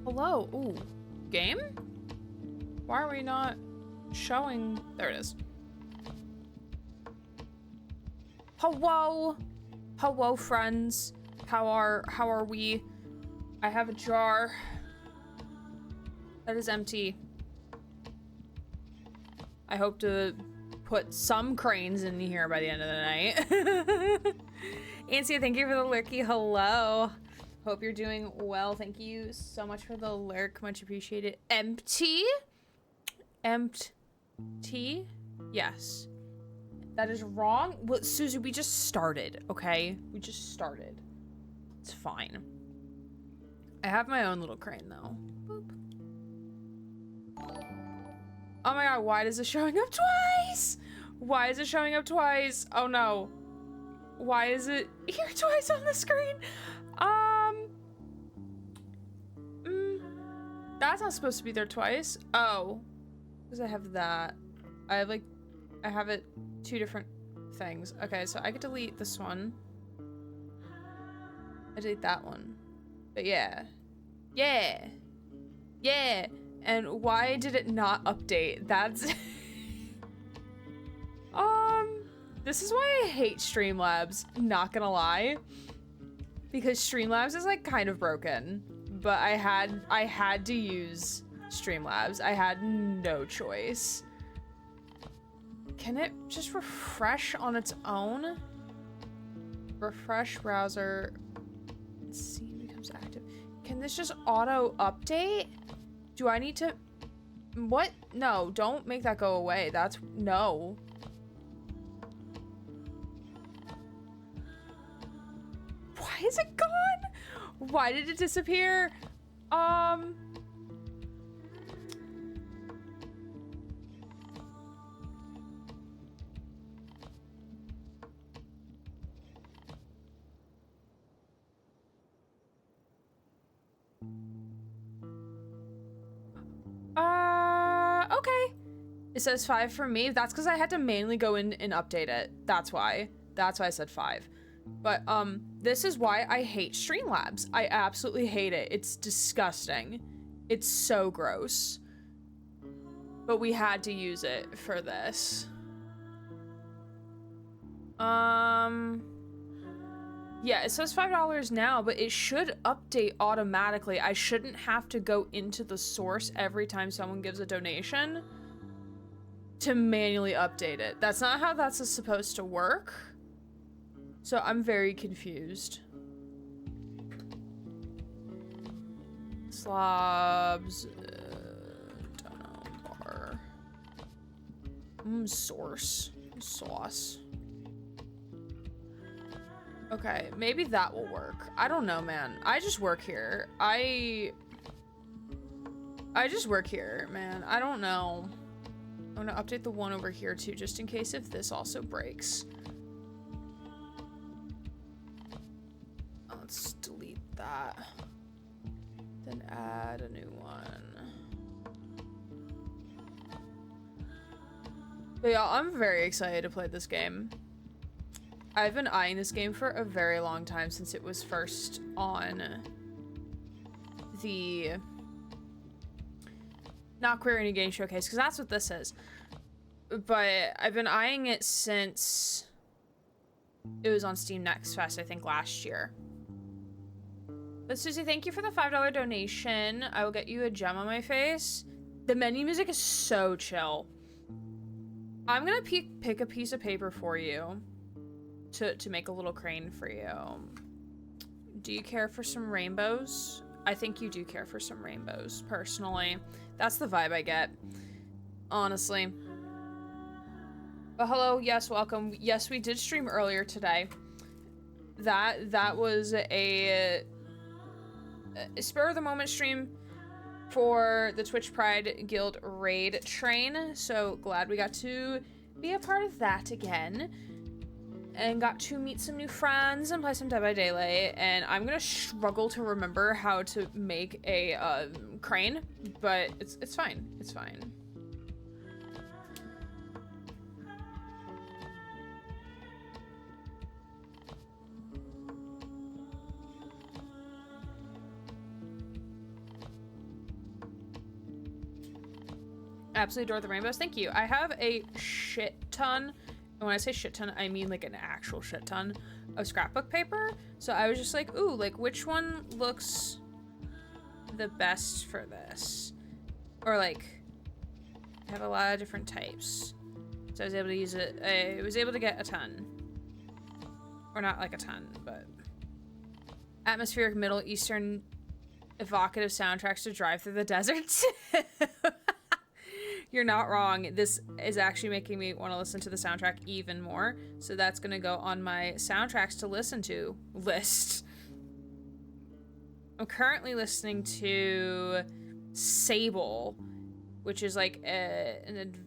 Hello. Ooh. Game? Why are we not showing? There it is. Hello. Hello, friends. How are we? I have a jar that is empty. I hope to put some cranes in here by the end of the night. Ansia, thank you for the lurky. Hello. Hope you're doing well. Thank you so much for the lurk. Much appreciated. Empty? Empty? Yes. That is wrong. Well, Susie, we just started, okay? We just started. It's fine. I have my own little crane, though. Boop. Oh my god, why is it showing up twice? Why is it showing up twice? Oh no. Why is it here twice on the screen? That's not supposed to be there twice. Oh, because I have that. I have it two different things. Okay, so I could delete this one. I delete that one. But yeah. Yeah. Yeah. And why did it not update? That's this is why I hate Streamlabs, not gonna lie. Because Streamlabs is like kind of broken. But I had to use Streamlabs. I had no choice. Can it just refresh on its own? Refresh browser. Scene becomes active. Can this just auto update? Do I need to? What? No, don't make that go away. That's no. Why is it gone? Why did it disappear? Okay. It says 5 for me. That's because I had to manually go in and update it. That's why. That's why I said 5. But, this is why I hate Streamlabs. I absolutely hate it. It's disgusting. It's so gross. But we had to use it for this. Yeah, it says $5 now, but it should update automatically. I shouldn't have to go into the source every time someone gives a donation to manually update it. That's not how that's supposed to work. So I'm very confused. Slobs, don't know, bar. Source, sauce. Okay, maybe that will work. I don't know, man. I just work here. I just work here, man. I don't know. I'm gonna update the one over here too, just in case if this also breaks. Let's delete that. Then add a new one. But yeah, I'm very excited to play this game. I've been eyeing this game for a very long time since it was first on the Not Queer Indie Game Showcase, because that's what this is. But I've been eyeing it since it was on Steam Next Fest, I think last year. But Susie, thank you for the $5 donation. I will get you a gem on my face. The menu music is so chill. I'm gonna pick a piece of paper for you to make a little crane for you. Do you care for some rainbows? I think you do care for some rainbows, personally. That's the vibe I get, honestly. But hello, yes, welcome. Yes, we did stream earlier today. That was a spur of the moment stream for the Twitch Pride Guild raid train. So glad we got to be a part of that again. And got to meet some new friends and play some Dead by Daylight. And I'm gonna struggle to remember how to make a crane, but it's fine. It's fine. Absolutely adore the rainbows. Thank you. I have a shit ton, and when I say shit ton, I mean like an actual shit ton of scrapbook paper. So I was just like, ooh, like which one looks the best for this? Or like, I have a lot of different types. So I was able to use it. I was able to get a ton. Or not like a ton, but atmospheric Middle Eastern evocative soundtracks to drive through the desert. You're not wrong. This is actually making me want to listen to the soundtrack even more. So that's going to go on my soundtracks to listen to list. I'm currently listening to Sable, which is like an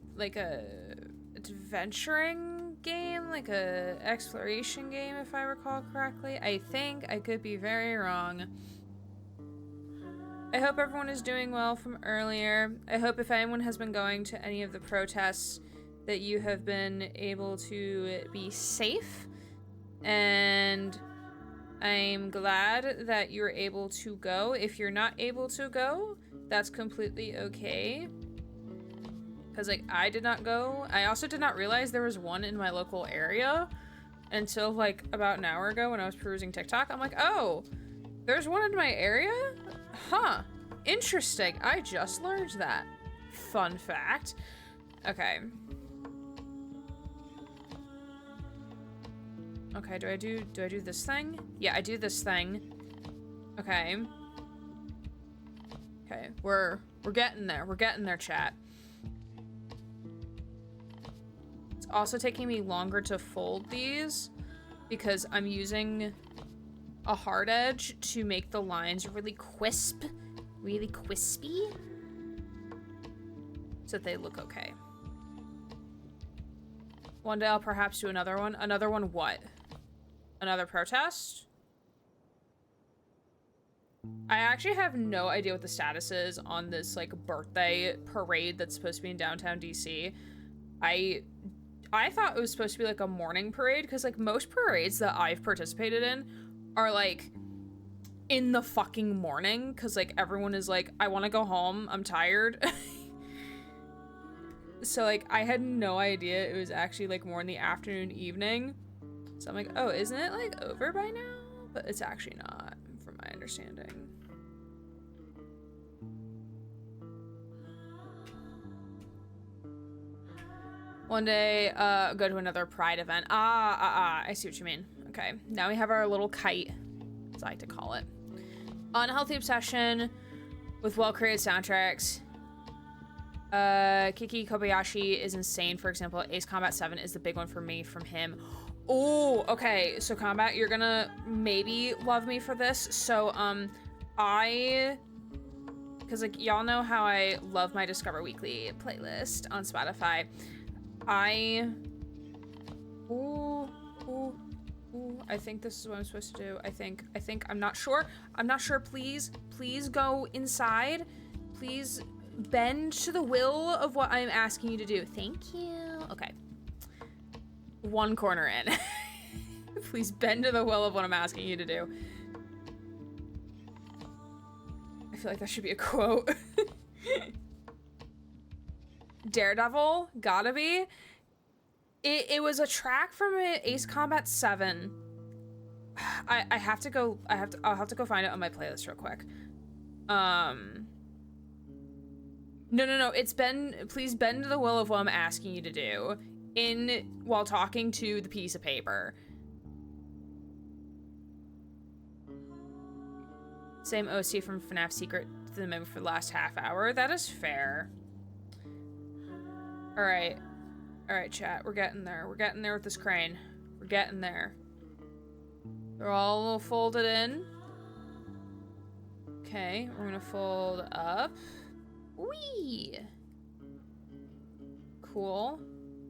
adventuring game, like a exploration game, if I recall correctly. I think. I could be very wrong. I hope everyone is doing well from earlier. I hope if anyone has been going to any of the protests that you have been able to be safe. And I'm glad that you're able to go. If you're not able to go, that's completely okay. Because, like, I did not go. I also did not realize there was one in my local area until, like, about an hour ago when I was perusing TikTok. I'm like, oh, there's one in my area? Huh. Interesting. I just learned that. Fun fact. Okay. Okay, do I do this thing? Yeah, I do this thing. Okay. Okay, we're getting there. We're getting there, chat. It's also taking me longer to fold these because I'm using a hard edge to make the lines really crispy, so that they look okay. One day I'll perhaps do another one. Another one what? Another protest? I actually have no idea what the status is on this, like, birthday parade that's supposed to be in downtown DC. I thought it was supposed to be, like, a morning parade, because, like, most parades that I've participated in are, like, in the fucking morning, because, like, everyone is like, I want to go home, I'm tired. So, like, I had no idea it was actually, like, more in the afternoon, evening. So I'm like, oh, isn't it, like, over by now? But it's actually not, from my understanding. One day, go to another Pride event. I see what you mean. Okay, now we have our little kite, as I like to call it. Unhealthy obsession with well-created soundtracks. Kiki Kobayashi is insane. For example, Ace Combat 7 is the big one for me from him. Oh, okay. So Combat, you're gonna maybe love me for this. So, because, like, y'all know how I love my Discover Weekly playlist on Spotify. I think this is what I'm supposed to do. I think, I'm not sure. Please go inside. Please bend to the will of what I'm asking you to do. Thank you. Okay. One corner in. Please bend to the will of what I'm asking you to do. I feel like that should be a quote. Daredevil, gotta be. It was a track from Ace Combat 7. I'll have to go find it on my playlist real quick. No, it's please bend to the will of what I'm asking you to do while talking to the piece of paper. Same OC from FNAF Secret to the Memo for the last half hour. That is fair. All right, chat. We're getting there. We're getting there with this crane. We're getting there. They're all a little folded in. Okay, we're gonna fold up. Whee! Cool.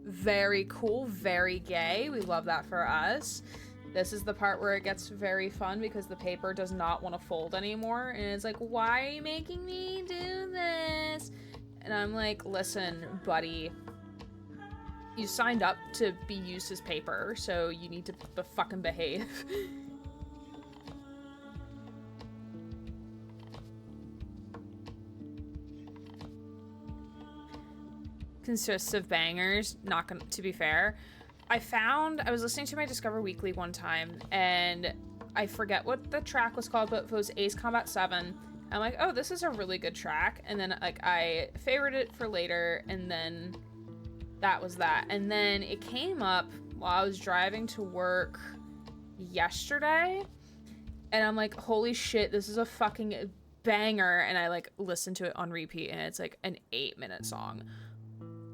Very cool, very gay. We love that for us. This is the part where it gets very fun because the paper does not want to fold anymore. And it's like, why are you making me do this? And I'm like, listen, buddy. You signed up to be used as paper, so you need to fucking behave. consists of bangers, not gonna, to be fair. I was listening to my Discover Weekly one time, and I forget what the track was called, but it was Ace Combat 7. I'm like, oh, this is a really good track. And then like I favorited it for later, and then that was that. And then it came up while I was driving to work yesterday, and I'm like, holy shit, this is a fucking banger. And I like listened to it on repeat, and it's like an 8-minute song.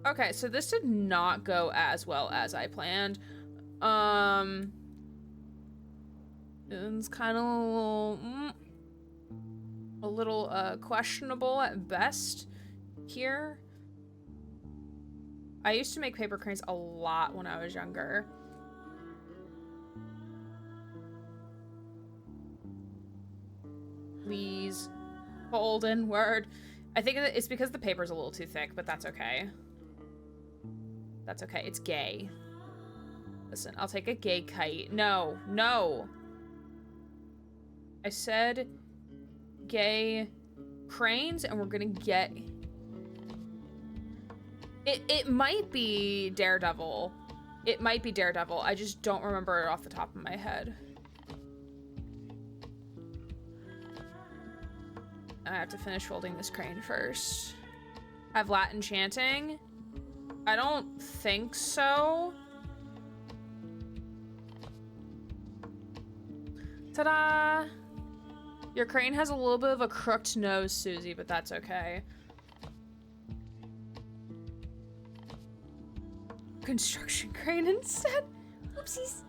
Okay, so this did not go as well as I planned. It's kind of a little questionable at best here. I used to make paper cranes a lot when I was younger. Please. Golden word. I think it's because the paper's a little too thick, but that's okay. That's okay. It's gay. Listen, I'll take a gay kite. No, no. I said gay cranes, and we're gonna get... It might be Daredevil. It might be Daredevil. I just don't remember it off the top of my head. I have to finish folding this crane first. Have Latin chanting? I don't think so. Ta-da! Your crane has a little bit of a crooked nose, Susie, but that's okay. Construction crane instead. Oopsies.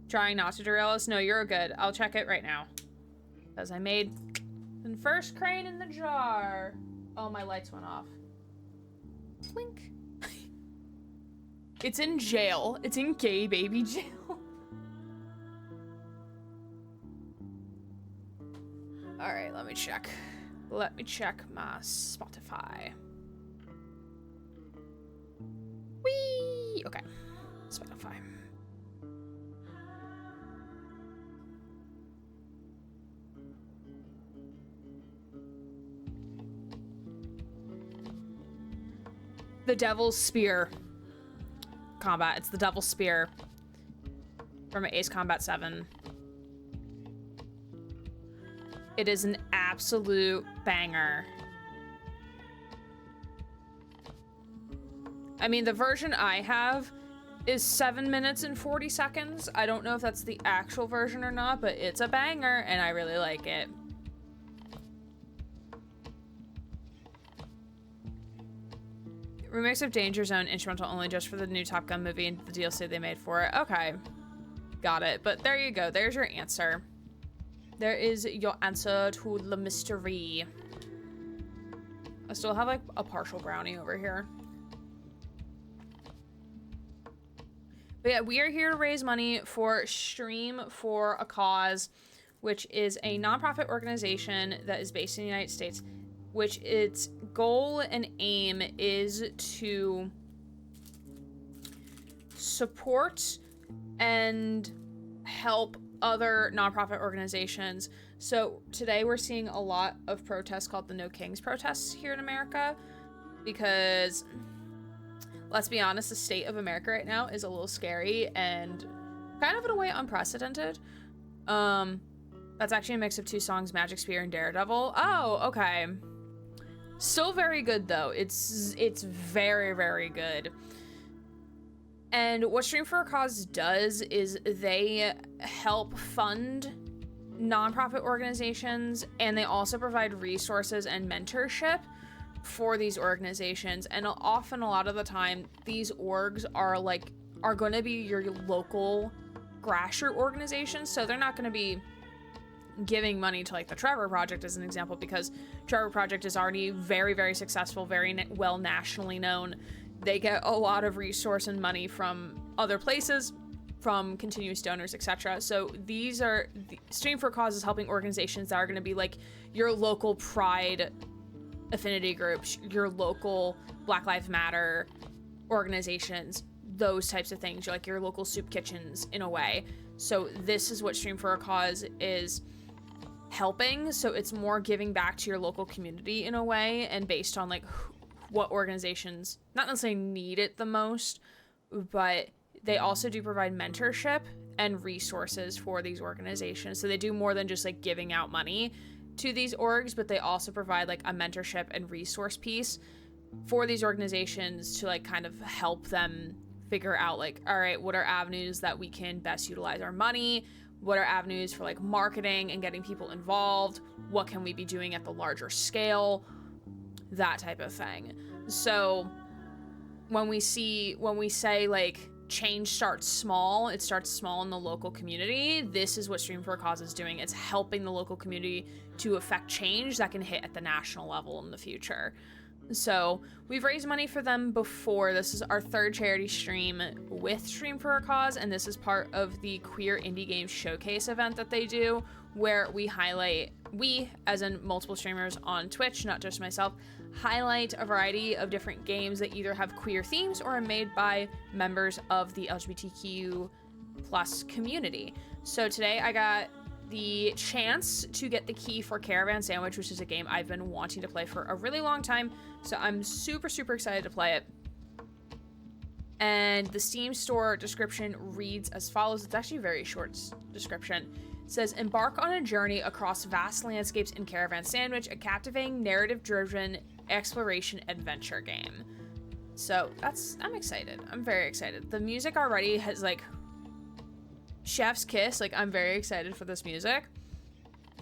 Trying not to derail us? No, you're good. I'll check it right now. Because I made the first crane in the jar. Oh, my lights went off. Blink. It's in jail. It's in gay baby jail. Alright, let me check. Let me check my Spotify. Whee! Okay. Spotify. The Devil's Spear combat. It's the Devil's Spear from Ace Combat 7. It is an absolute banger. I mean, the version I have is 7 minutes and 40 seconds. I don't know if that's the actual version or not, but it's a banger, and I really like it. Remix of Danger Zone instrumental only just for the new Top Gun movie and the DLC they made for it. Okay. Got it. But there you go. There's your answer. There is your answer to the mystery. I still have like a partial brownie over here. But yeah, we are here to raise money for Stream for a Cause, which is a nonprofit organization that is based in the United States, which its goal and aim is to support and help other nonprofit organizations. So today we're seeing a lot of protests called the No Kings protests here in America, because let's be honest, the state of America right now is a little scary and kind of in a way unprecedented. That's actually a mix of two songs, Magic Spear and Daredevil. Oh, okay. Still very good though. It's very, very good. And what Stream for a Cause does is they help fund nonprofit organizations, and they also provide resources and mentorship for these organizations. And often, a lot of the time, these orgs are going to be your local grassroots organizations. So they're not going to be giving money to like the Trevor Project as an example, because Trevor Project is already very, very successful, very well nationally known. They get a lot of resource and money from other places, from continuous donors, etc. So these are Stream for a Cause is helping organizations that are going to be like your local pride affinity groups, your local Black Lives Matter organizations, those types of things, like your local soup kitchens in a way. So this is what Stream for a Cause is helping. So it's more giving back to your local community in a way, and based on like what organizations not necessarily need it the most, but they also do provide mentorship and resources for these organizations. So they do more than just like giving out money to these orgs, but they also provide like a mentorship and resource piece for these organizations to like kind of help them figure out like, all right, what are avenues that we can best utilize our money? What are avenues for like marketing and getting people involved? What can we be doing at the larger scale? That type of thing. So when we say like change starts small, it starts small in the local community. This is what Stream for a Cause is doing. It's helping the local community to affect change that can hit at the national level in the future. So we've raised money for them before. This is our third charity stream with Stream for a Cause, and this is part of the Queer Indie Games Showcase event that they do, where we as in multiple streamers on Twitch, not just myself, highlight a variety of different games that either have queer themes or are made by members of the LGBTQ plus community. So today I got the chance to get the key for Caravan SandWitch, which is a game I've been wanting to play for a really long time. So I'm super, super excited to play it. And the Steam store description reads as follows. It's actually a very short description. It says, embark on a journey across vast landscapes in Caravan SandWitch, a captivating narrative-driven exploration adventure game. So I'm excited. I'm very excited. The music already has like chef's kiss. Like, I'm very excited for this music.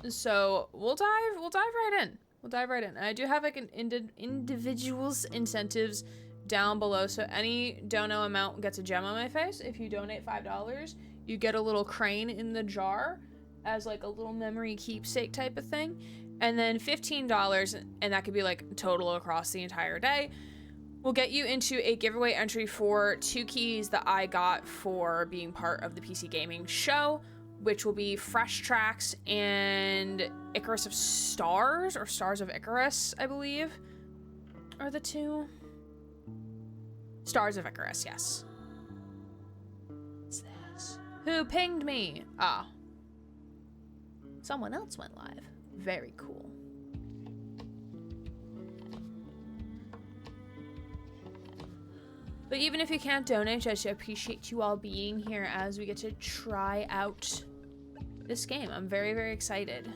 So we'll dive right in. We'll dive right in. And I do have like an individual's incentives down below. So any dono amount gets a gem on my face. If you donate $5, you get a little crane in the jar as like a little memory keepsake type of thing. And then $15, and that could be like total across the entire day, will get you into a giveaway entry for 2 keys that I got for being part of the PC Gaming Show, which will be Fresh Tracks and Icarus of Stars, or Stars of Icarus, I believe, are the 2. Stars of Icarus, yes. What's this? Who pinged me? Ah. Someone else went live. Very cool. But even if you can't donate, I just appreciate you all being here as we get to try out this game. I'm very, very excited.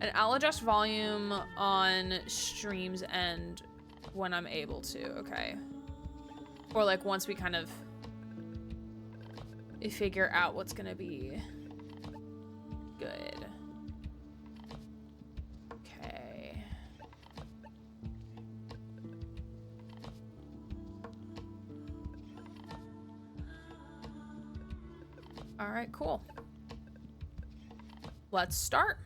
And I'll adjust volume on streams and when I'm able to, okay? Or like once we kind of figure out what's gonna be good. Okay. All right, cool. Let's start.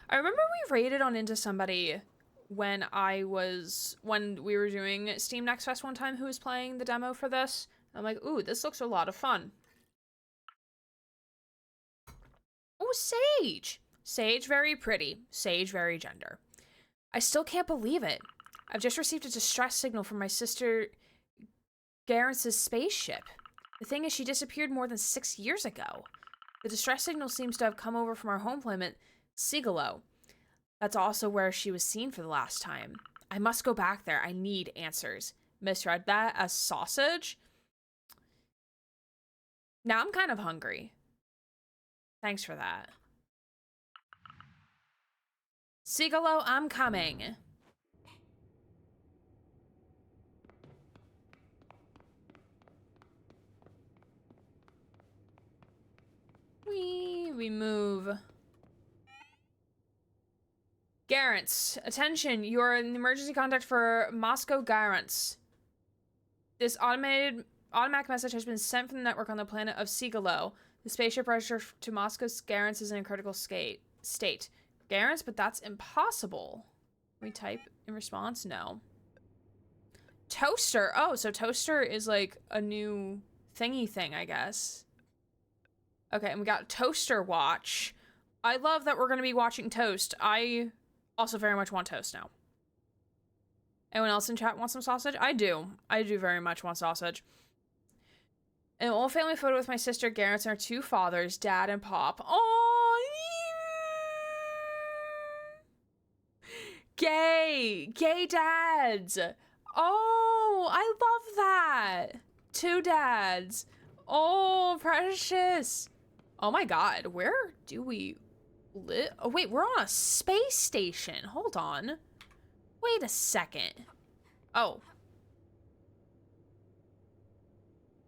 I remember we raided on into somebody when we were doing Steam Next Fest one time who was playing the demo for this. I'm like, ooh, this looks a lot of fun. Oh, Sage. Sage, very pretty. Sage, very gender. I still can't believe it. I've just received a distress signal from my sister Garence's spaceship. The thing is, she disappeared more than 6 years ago. The distress signal seems to have come over from our home planet, Sigalo. That's also where she was seen for the last time. I must go back there. I need answers. Misread that as sausage. Now I'm kind of hungry. Thanks for that. Sigalo, I'm coming. We move. Garance, attention, you are an emergency contact for Moscow Garance. This automatic message has been sent from the network on the planet of Sigalo. The spaceship registered to Moscow's Garance is in a critical state. Garance, but that's impossible. We type in response? No. Toaster. Oh, so toaster is like a new thingy thing, I guess. Okay, and we got toaster watch. I love that we're going to be watching toast. I also very much want toast now. Anyone else in chat want some sausage? I do. I do very much want sausage. An old family photo with my sister Garrett and our two fathers, Dad and Pop. Oh, gay dads. Oh, I love that. Two dads. Oh, precious. Oh my God, where do we live? Oh wait, we're on a space station. Hold on. Wait a second. Oh.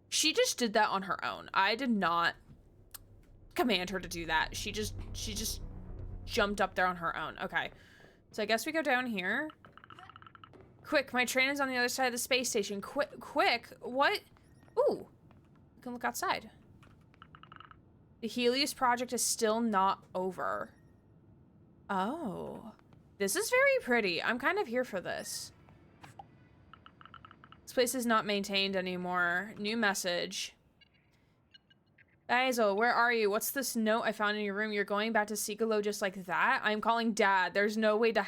She just did that on her own. I did not command her to do that. She just jumped up there on her own. Okay. So I guess we go down here. Quick, my train is on the other side of the space station. Quick, what? Ooh, we can look outside. The Helios project is still not over. Oh, this is very pretty. I'm kind of here for this. This place is not maintained anymore. New message. Basil, where are you? What's this note I found in your room? You're going back to Sikalo just like that? I'm calling Dad. There's no way to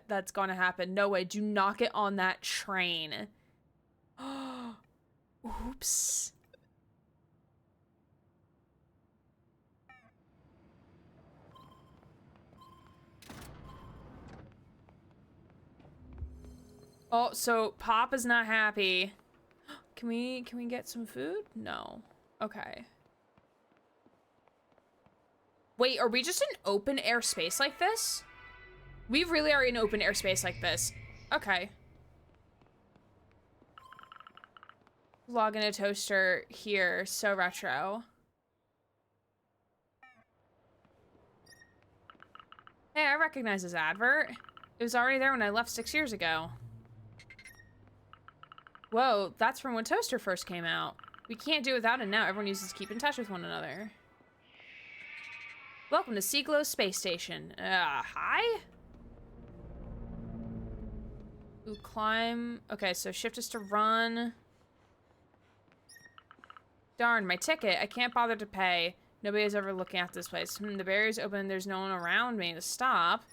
that's gonna happen. No way. Do not get on that train. Oops. Oh, so Pop is not happy. Can we get some food? No. Okay. Wait, are we just in open air space like this? We really are in open air space like this. Okay. Log in a toaster here. So retro. Hey, I recognize this advert. It was already there when I left 6 years ago. Whoa, that's from when Toaster first came out. We can't do without it now. Everyone uses to keep in touch with one another. Welcome to Sikalo Space Station. Hi? Ooh, climb. Okay, so shift is to run. Darn, my ticket. I can't bother to pay. Nobody's ever looking at this place. The barrier's open. There's no one around me to stop.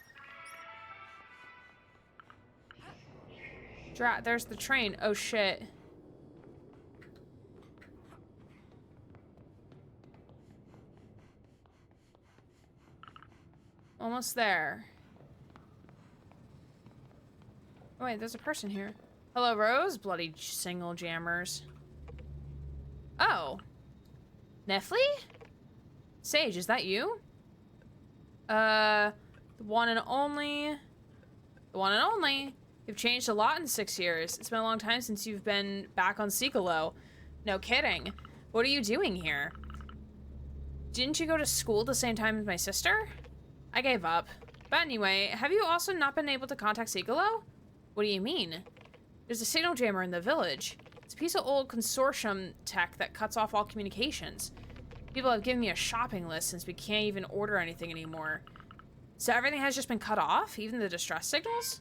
There's the train. Oh, shit. Almost there. Oh, wait, there's a person here. Hello, Rose? Bloody single jammers. Oh. Nefli? Sage, is that you? The one and only. The one and only. You've changed a lot in 6 years. It's been a long time since you've been back on Sikalo. No kidding. What are you doing here? Didn't you go to school the same time as my sister? I gave up. But anyway, have you also not been able to contact Sikalo? What do you mean? There's a signal jammer in the village. It's a piece of old consortium tech that cuts off all communications. People have given me a shopping list since we can't even order anything anymore. So everything has just been cut off? Even the distress signals?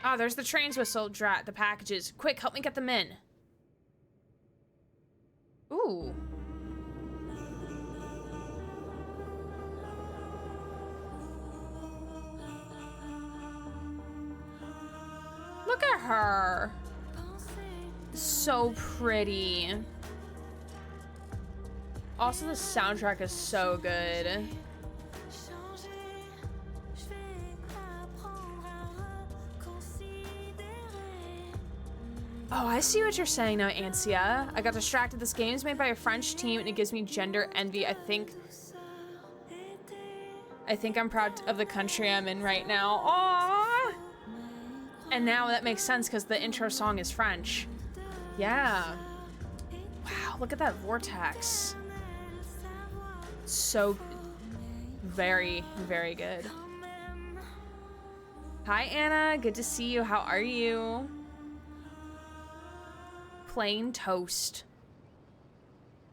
Ah, there's the train's whistle. Drat, the packages. Quick, help me get them in. Ooh. Look at her. So pretty. Also, the soundtrack is so good. Oh, I see what you're saying now, Ansia. I got distracted. This game is made by a French team and it gives me gender envy. I think I'm proud of the country I'm in right now. Aww! And now that makes sense because the intro song is French. Yeah. Wow, look at that vortex. So very, very good. Hi, Anna. Good to see you. How are you? Plain toast.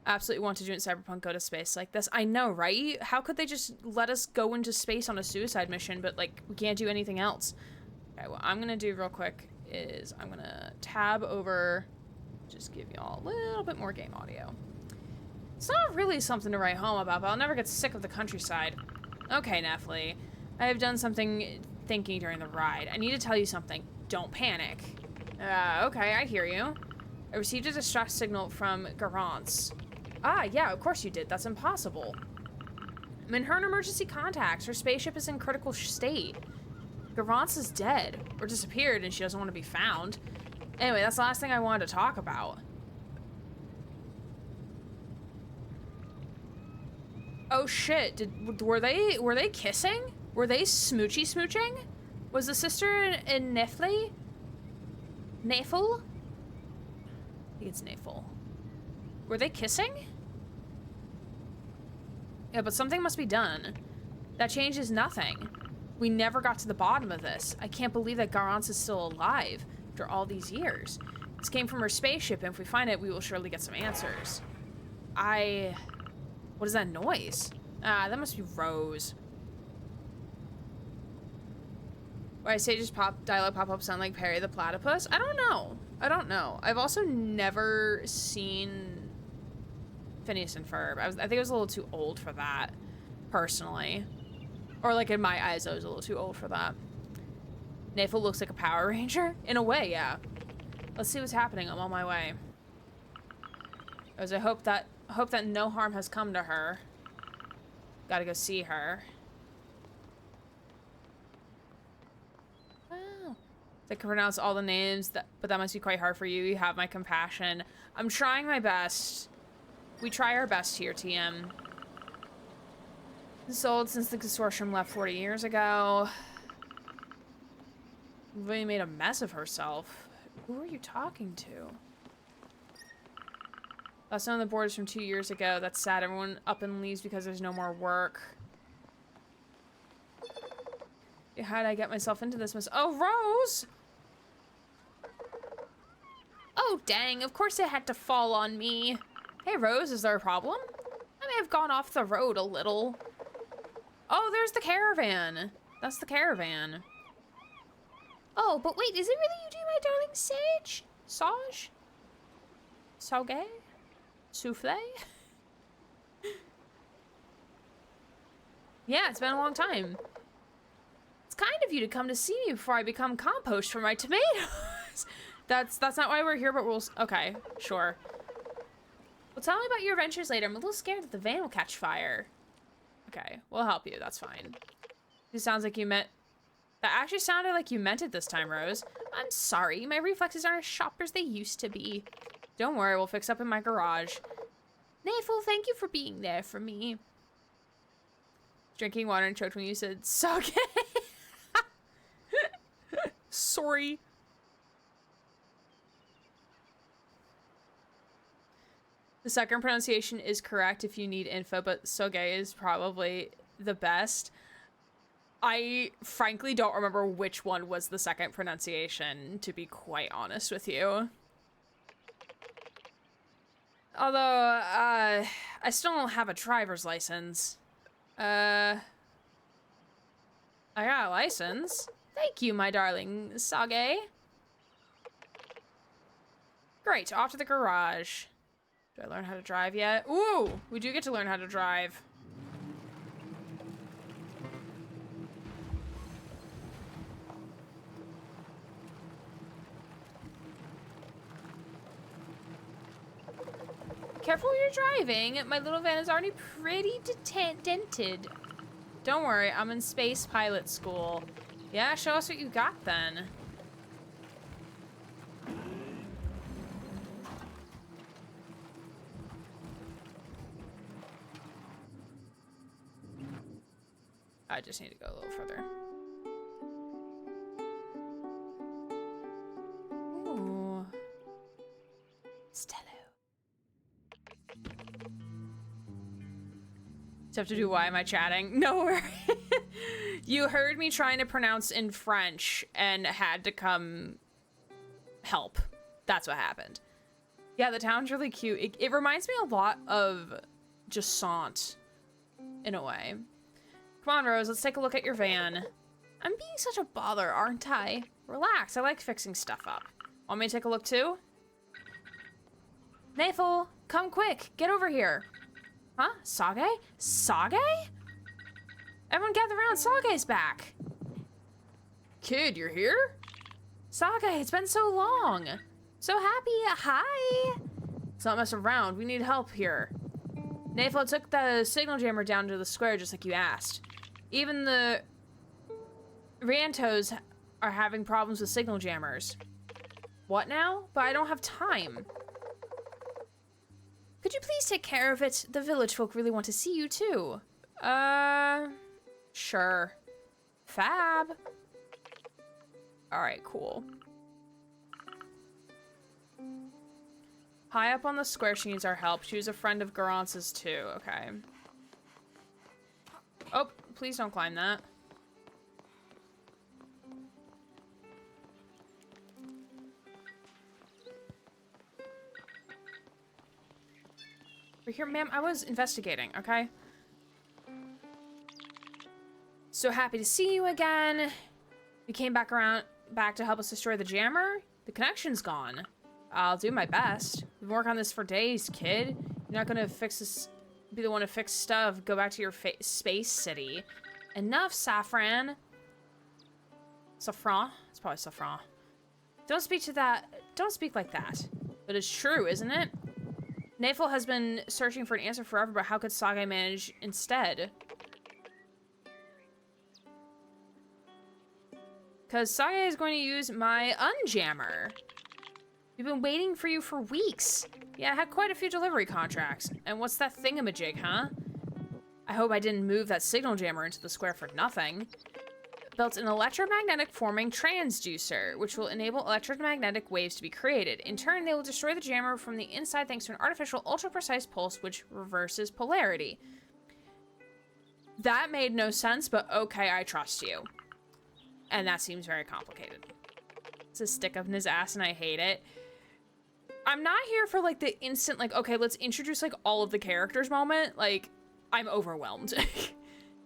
Absolutely want to do it in Cyberpunk, go to space like this. I know, right? How could they just let us go into space on a suicide mission, but like we can't do anything else? Okay, what I'm gonna do real quick is I'm gonna tab over, just give y'all a little bit more game audio. It's not really something to write home about, but I'll never get sick of the countryside. Okay, Nephi. I have done something thinking during the ride. I need to tell you something. Don't panic. Okay, I hear you. I received a distress signal from Garance. Ah, yeah, of course you did. That's impossible. I'm in her emergency contacts. Her spaceship is in critical state. Garance is dead, or disappeared, and she doesn't want to be found. Anyway, that's the last thing I wanted to talk about. Oh shit, were they kissing? Were they smooching? Was the sister in Nephi? Nafel? I think it's Nafel. Were they kissing? Yeah, but something must be done. That changes nothing. We never got to the bottom of this. I can't believe that Garance is still alive after all these years. This came from her spaceship, and if we find it, we will surely get some answers. What is that noise? Ah, that must be Rose. Why Sage's dialogue pop-up sound like Perry the Platypus? I don't know. I've also never seen Phineas and Ferb. I think I was a little too old for that, personally. Or like in my eyes, I was a little too old for that. Nafel looks like a Power Ranger? In a way, yeah. Let's see what's happening. I'm on my way. As I hope that no harm has come to her. Gotta go see her. Wow. I can pronounce all the names, but that must be quite hard for you. You have my compassion. I'm trying my best. We try our best here, TM. Sold since the consortium left 40 years ago. Really made a mess of herself. Who are you talking to? Last known on the board is from 2 years ago. That's sad. Everyone up and leaves because there's no more work. How did I get myself into this mess? Oh, Rose! Oh, dang. Of course it had to fall on me. Hey, Rose, is there a problem? I may have gone off the road a little. Oh, there's the caravan. That's the caravan. Oh, but wait, is it really you, my darling Sage? Sage? Sauge? Souffle? Yeah, it's been a long time. It's kind of you to come to see me before I become compost for my tomatoes. That's not why we're here, but we'll... Okay, sure. Well, tell me about your adventures later. I'm a little scared that the van will catch fire. Okay, we'll help you. That's fine. It sounds like you meant... That actually sounded like you meant it this time, Rose. I'm sorry. My reflexes aren't as sharp as they used to be. Don't worry, we'll fix up in my garage. Nafel, thank you for being there for me. Drinking water and choked when you said, "Sake." Sorry. The second pronunciation is correct if you need info, but Soge is probably the best. I frankly don't remember which one was the second pronunciation, to be quite honest with you. Although, I still don't have a driver's license. I got a license. Thank you, my darling Sage. Great, off to the garage. Do I learn how to drive yet? Ooh, we do get to learn how to drive. Careful when you're driving. My little van is already pretty dented. Don't worry, I'm in space pilot school. Yeah, show us what you got then. I just need to go a little further. Ooh. Stello. So I have to do why am I chatting? No worries. You heard me trying to pronounce in French and had to come help. That's what happened. Yeah, the town's really cute. It reminds me a lot of Jassant in a way. Come on, Rose, let's take a look at your van. I'm being such a bother, aren't I? Relax, I like fixing stuff up. Want me to take a look too? Nathel, come quick, get over here. Huh? Sage? Sage? Everyone gather around, Sage's back. Kid, you're here? Sage, it's been so long. So happy, hi. Let's not mess around, we need help here. Nathel took the signal jammer down to the square just like you asked. Even the Rientos are having problems with signal jammers. What now? But I don't have time. Could you please take care of it? The village folk really want to see you too. Sure. Fab. Alright, cool. High up on the square, she needs our help. She was a friend of Garance's too. Okay. Oh, please don't climb that. We're here, ma'am. I was investigating, okay? So happy to see you again. You came back to help us destroy the jammer? The connection's gone. I'll do my best. We've been working on this for days, kid. You're not gonna fix this, be the one to fix stuff. Go back to your space city. Enough, Saffron. Saffron? It's probably Saffron. Don't speak like that. But it's true, isn't it? Nathel has been searching for an answer forever, but how could Sage manage instead? Because Sage is going to use my unjammer. We've been waiting for you for weeks. Yeah, I had quite a few delivery contracts. And what's that thingamajig, huh? I hope I didn't move that signal jammer into the square for nothing. Built an electromagnetic forming transducer, which will enable electromagnetic waves to be created. In turn, they will destroy the jammer from the inside thanks to an artificial ultra-precise pulse which reverses polarity. That made no sense, but okay, I trust you. And that seems very complicated. It's a stick up in his ass and I hate it. I'm not here for like the instant like, okay, let's introduce like all of the characters moment. Like, I'm overwhelmed.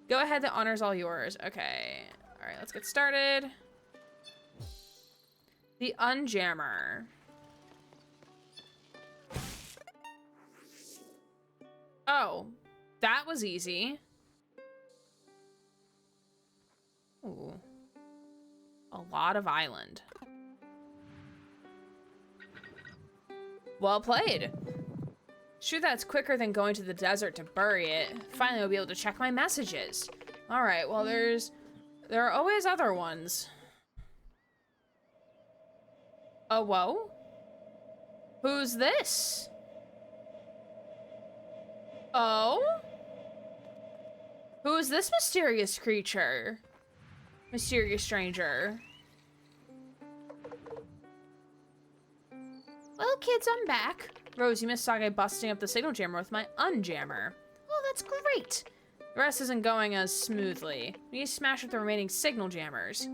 Go ahead, the honor's all yours. Okay. All right, let's get started. The unjammer. Oh, that was easy. Ooh. A lot of island. Well played. Sure, that's quicker than going to the desert to bury it. Finally, I'll be able to check my messages. All right, well, there are always other ones. Oh, whoa? Who's this? Oh? Who's this mysterious creature? Mysterious stranger. Well, kids, I'm back. Rose, you missed Sage busting up the signal jammer with my unjammer. Oh, that's great. The rest isn't going as smoothly. We need to smash up the remaining signal jammers.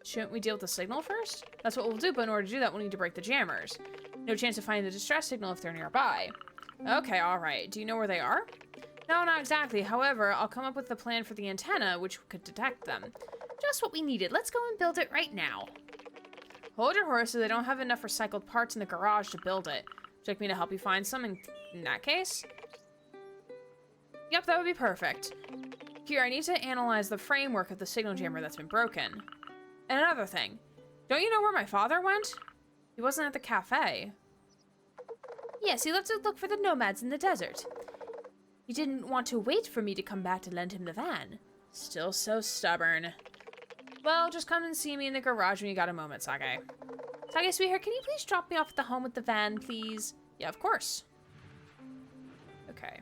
Shouldn't we deal with the signal first? That's what we'll do, but in order to do that, we'll need to break the jammers. No chance of finding the distress signal if they're nearby. Okay, alright. Do you know where they are? No, not exactly. However, I'll come up with a plan for the antenna, which could detect them. Just what we needed. Let's go and build it right now. Hold your horses. I don't have enough recycled parts in the garage to build it. Would you like me to help you find some in that case? Yep, that would be perfect. Here, I need to analyze the framework of the signal jammer that's been broken. And another thing. Don't you know where my father went? He wasn't at the cafe. Yes, he left to look for the nomads in the desert. He didn't want to wait for me to come back to lend him the van. Still so stubborn. Well, just come and see me in the garage when you got a moment, Sage. Sage, sweetheart, can you please drop me off at the home with the van, please? Yeah, of course. Okay.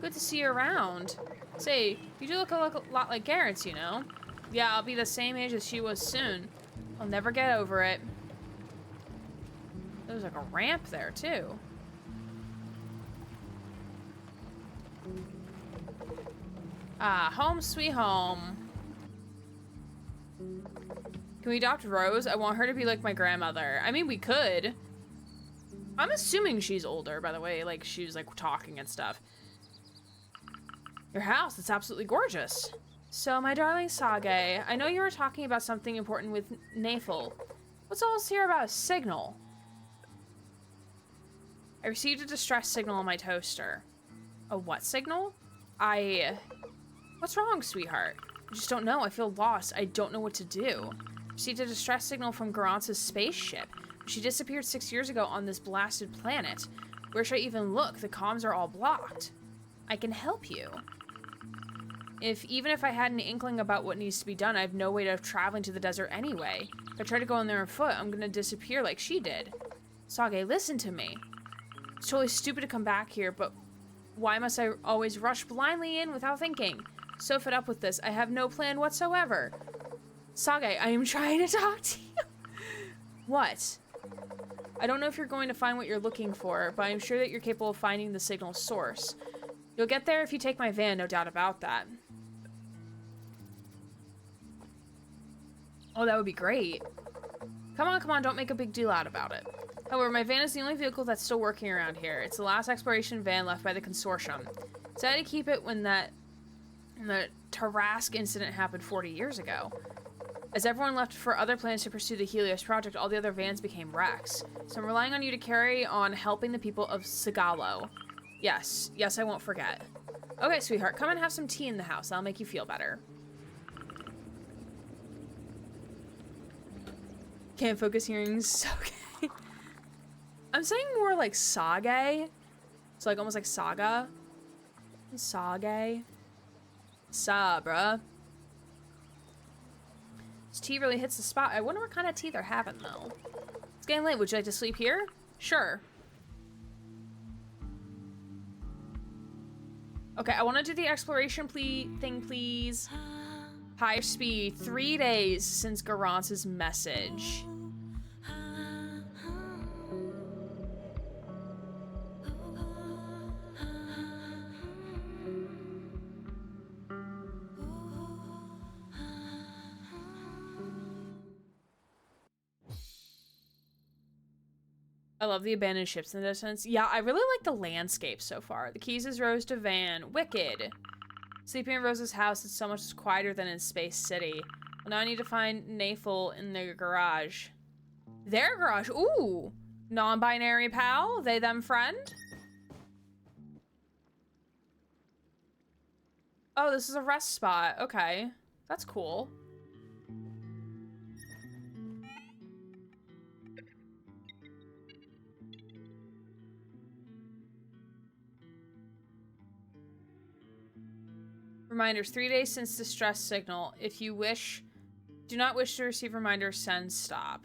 Good to see you around. Say, you do look a lot like Garrett's, you know? Yeah, I'll be the same age as she was soon. I'll never get over it. There's like a ramp there, too. Ah, home sweet home. Can we adopt Rose? I want her to be like my grandmother. I mean, we could. I'm assuming she's older, by the way, like she was like talking and stuff. Your house, it's absolutely gorgeous. So, my darling Sage, I know you were talking about something important with Nafel. What's all this here about a signal? I received a distress signal on my toaster. A what signal? What's wrong, sweetheart? I just don't know. I feel lost. I don't know what to do. I received a distress signal from Garance's spaceship. She disappeared 6 years ago on this blasted planet. Where should I even look? The comms are all blocked. I can help you. Even if I had an inkling about what needs to be done, I have no way of traveling to the desert anyway. If I try to go in there on foot, I'm gonna disappear like she did. Sage, listen to me. It's totally stupid to come back here, but why must I always rush blindly in without thinking? So fed up with this, I have no plan whatsoever. Sage, I am trying to talk to you. What? I don't know if you're going to find what you're looking for, but I'm sure that you're capable of finding the signal source. You'll get there if you take my van, no doubt about that. Oh, that would be great. Come on, don't make a big deal out about it. However, my van is the only vehicle that's still working around here. It's the last exploration van left by the consortium. Decided to keep it when the Tarask incident happened 40 years ago. As everyone left for other planets to pursue the Helios project, all the other vans became wrecks. So I'm relying on you to carry on helping the people of Sigalo. Yes, I won't forget. Okay, sweetheart, come and have some tea in the house. That'll make you feel better. Can't focus hearings. Okay. I'm saying more like Sage. It's like almost like Saga. Sage. Sa, bruh. This tea really hits the spot. I wonder what kind of tea they're having, though. It's getting late. Would you like to sleep here? Sure. Okay, I want to do the exploration thing, please. Higher speed. 3 days since Garance's message. I love the abandoned ships in the distance. Yeah, I really like the landscape so far. The keys is Rose to van. Wicked. Sleeping in Rose's house is so much quieter than in Space City. Well, now I need to find Nafel in their garage. Their garage? Ooh. Non-binary pal? They, them, friend? Oh, this is a rest spot. Okay. That's cool. Reminders, 3 days since distress signal. If you do not wish to receive reminders, send stop.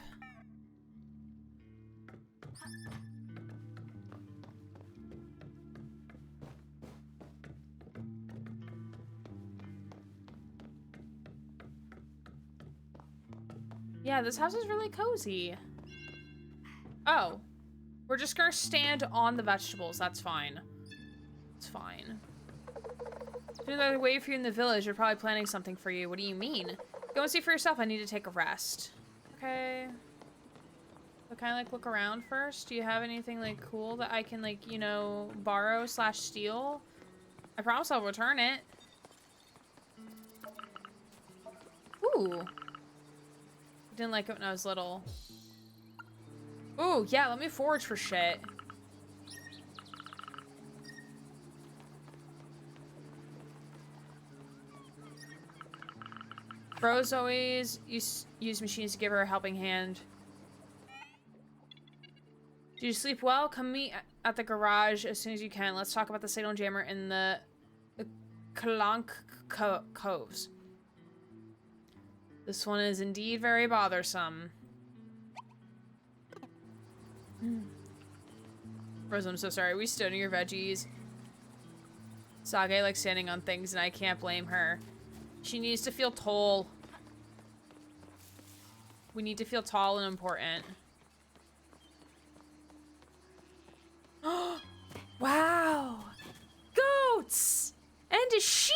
Yeah, this house is really cozy. Oh, we're just gonna stand on the vegetables. That's fine. It's fine. If I wait for you in the village, you're probably planning something for you. What do you mean? Go and see for yourself. I need to take a rest. Okay. So can I, like, look around first? Do you have anything, like, cool that I can, like, you know, borrow / steal? I promise I'll return it. Ooh. I didn't like it when I was little. Ooh, yeah, let me forage for shit. Rose always use machines to give her a helping hand. Do you sleep well? Come meet at the garage as soon as you can. Let's talk about the signal jammer in the Kalank Coves. This one is indeed very bothersome. Rose, I'm so sorry. We stood in your veggies. Sage likes standing on things, and I can't blame her. She needs to feel tall. We need to feel tall and important. Wow! Goats! And a sheep!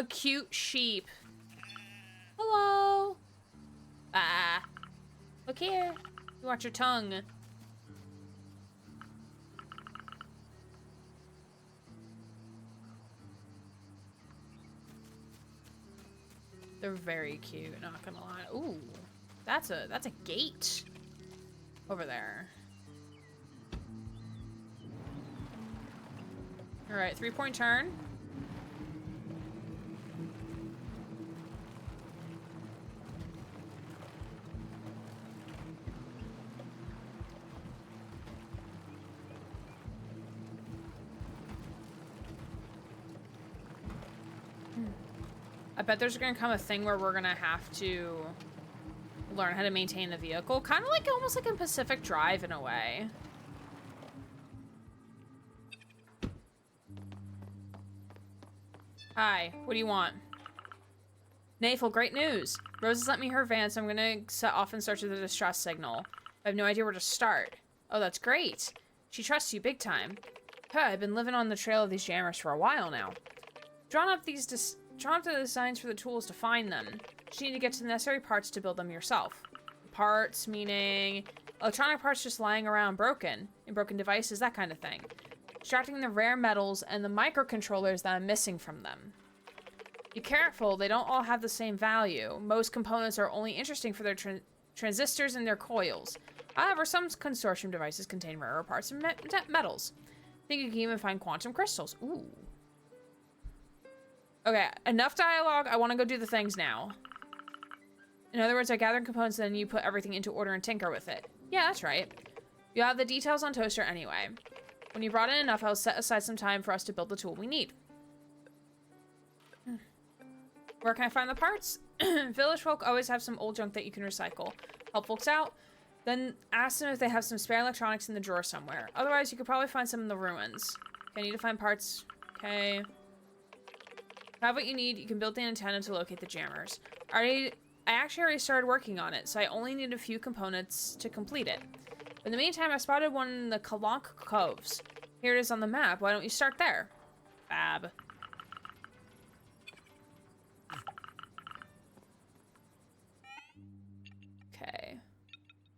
A cute sheep. Hello. Ah. Look here. You watch your tongue. They're very cute, not gonna lie. Ooh. That's a gate over there. All right, 3-point turn. I bet there's gonna come a thing where we're gonna have to learn how to maintain the vehicle. Kind of like, almost like in Pacific Drive in a way. Hi, what do you want? Nafel, great news. Rose has lent me her van, so I'm gonna set off in search of the distress signal. I have no idea where to start. Oh, that's great. She trusts you big time. Huh, I've been living on the trail of these jammers for a while now. Drawn up the designs for the tools to find them. You need to get to the necessary parts to build them yourself. Parts meaning electronic parts just lying around broken, in broken devices, that kind of thing. Extracting the rare metals and the microcontrollers that I'm missing from them. Be careful, they don't all have the same value. Most components are only interesting for their transistors and their coils. However, some consortium devices contain rarer parts and metals. I think you can even find quantum crystals. Ooh. Okay, enough dialogue. I want to go do the things now. In other words, I gather components, then you put everything into order and tinker with it. Yeah, that's right. You have the details on Toaster anyway. When you brought in enough, I'll set aside some time for us to build the tool we need. Where can I find the parts? Village folk always have some old junk that you can recycle. Help folks out. Then ask them if they have some spare electronics in the drawer somewhere. Otherwise, you could probably find some in the ruins. Okay, I need to find parts. Okay. Have what you need. You can build the antenna to locate the jammers. I actually already started working on it, so I only need a few components to complete it. In the meantime, I spotted one in the Caravan Coves. Here it is on the map. Why don't you start there? Fab. Okay.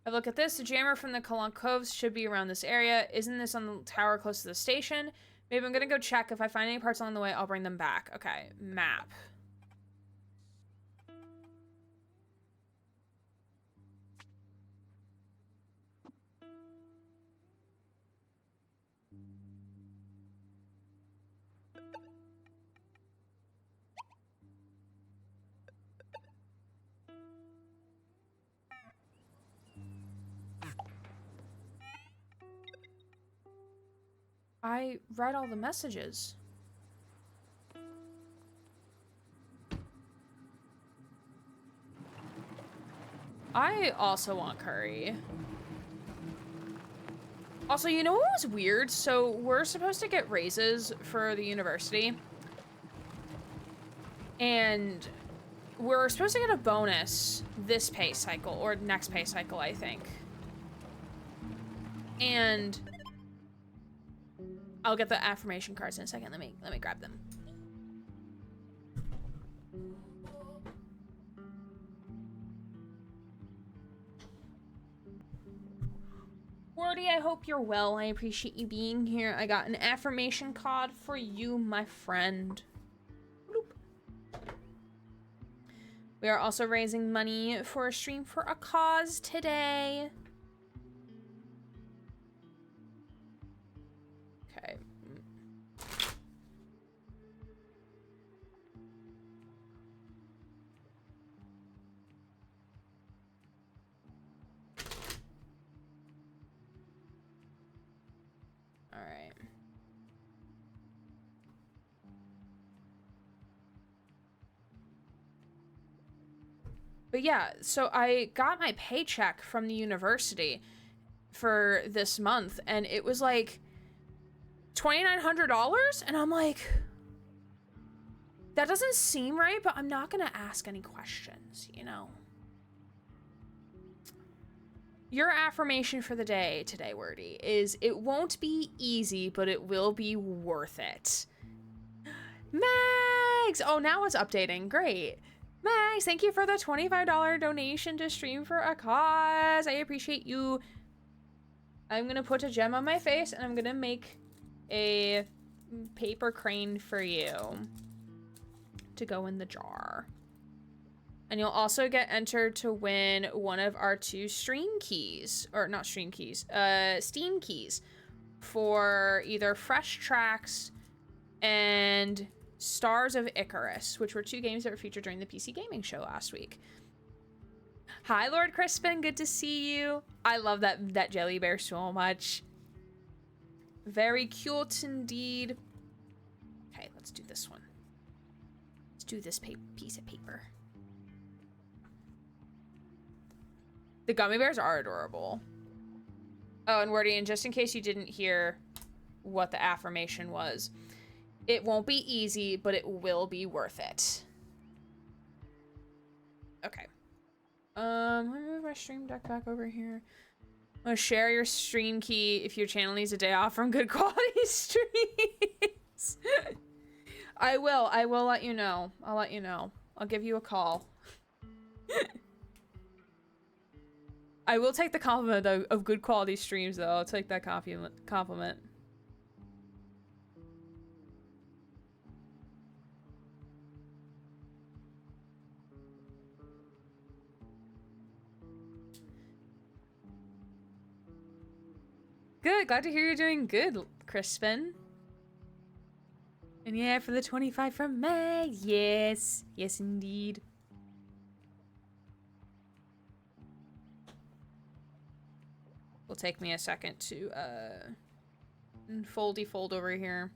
I look at this. The jammer from the Caravan Coves should be around this area. Isn't this on the tower close to the station? Maybe I'm gonna go check. If I find any parts along the way, I'll bring them back. Okay, map. I read all the messages. I also want curry. Also, you know what was weird? So we're supposed to get raises for the university. And we're supposed to get a bonus this pay cycle, or next pay cycle, I think. And I'll get the affirmation cards in a second. Let me grab them. Wordy, I hope you're well. I appreciate you being here. I got an affirmation card for you, my friend. Bloop. We are also raising money for a stream for a cause today. Okay. All right. But yeah, so I got my paycheck from the university for this month, and it was like $2,900, and I'm like, that doesn't seem right, but I'm not gonna ask any questions, you know? Your affirmation for the day today, Wordy, is it won't be easy, but it will be worth it. Matt! Megs! Oh, now it's updating. Great. Megs, thank you for the $25 donation to Stream for a Cause. I appreciate you. I'm gonna put a gem on my face and I'm gonna make a paper crane for you to go in the jar. And you'll also get entered to win one of our 2 stream keys, or not stream keys, Steam keys for either Fresh Tracks and Stars of Icarus, which were 2 games that were featured during the PC Gaming Show last week. Hi, Lord Crispin, good to see you. I love that jelly bear so much. Very cute indeed. Okay, let's do this one. Let's do this piece of paper. The gummy bears are adorable. Oh, and Wordian, just in case you didn't hear what the affirmation was, it won't be easy, but it will be worth it. Okay. Let me move my stream deck back over here. I'm gonna share your stream key if your channel needs a day off from good quality streams. I will let you know. I'll let you know. I'll give you a call. I will take the compliment of good quality streams, though. I'll take that compliment. Good. Glad to hear you're doing good, Crispin. And yeah, for the 25 from Meg. Yes. Yes, indeed. Will take me a second to fold over here.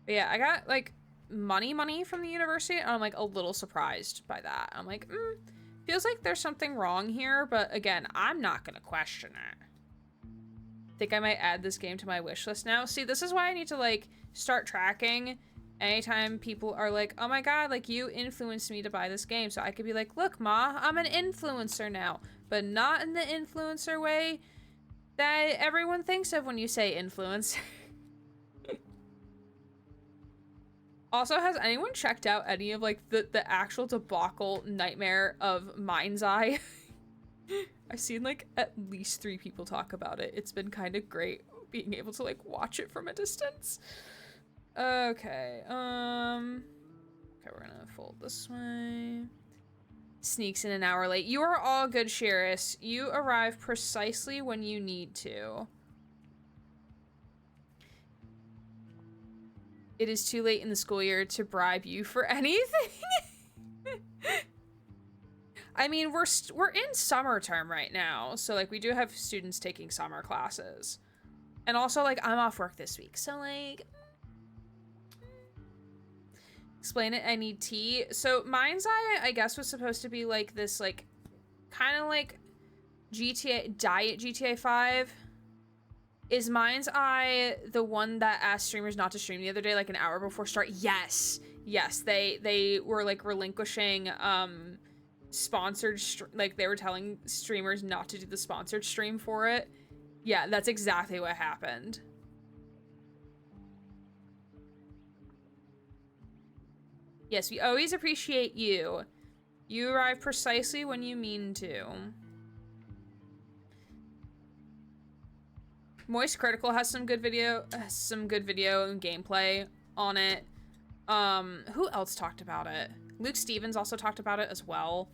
But yeah, I got like money from the university, and I'm like a little surprised by that. I'm like, feels like there's something wrong here, but again, I'm not gonna question it. Think I might add this game to my wish list now. See, this is why I need to like start tracking anytime people are like, oh my god, like you influenced me to buy this game. So I could be like, look, Ma, I'm an influencer now, but not in the influencer way that everyone thinks of when you say influencer. Also, has anyone checked out any of like the actual debacle nightmare of Mind's Eye? I've seen like at least 3 people talk about it. It's been kind of great being able to like watch it from a distance. Okay, okay, we're gonna fold this way. Sneaks in an hour late. You are all good, Sheris. You arrive precisely when you need to. It is too late in the school year to bribe you for anything. I mean, we're in summer term right now, so like we do have students taking summer classes. And also like I'm off work this week, so like explain it, I need tea. So Mind's Eye, I guess, was supposed to be like this like kind of like GTA diet GTA 5. Is Mind's Eye the one that asked streamers not to stream the other day, like an hour before start? Yes. Yes, they were like relinquishing sponsored like they were telling streamers not to do the sponsored stream for it. Yeah, that's exactly what happened. Yes, we always appreciate you. You arrive precisely when you mean to. Moist Critical has some good video and gameplay on it. Who else talked about it? Luke Stevens also talked about it as well.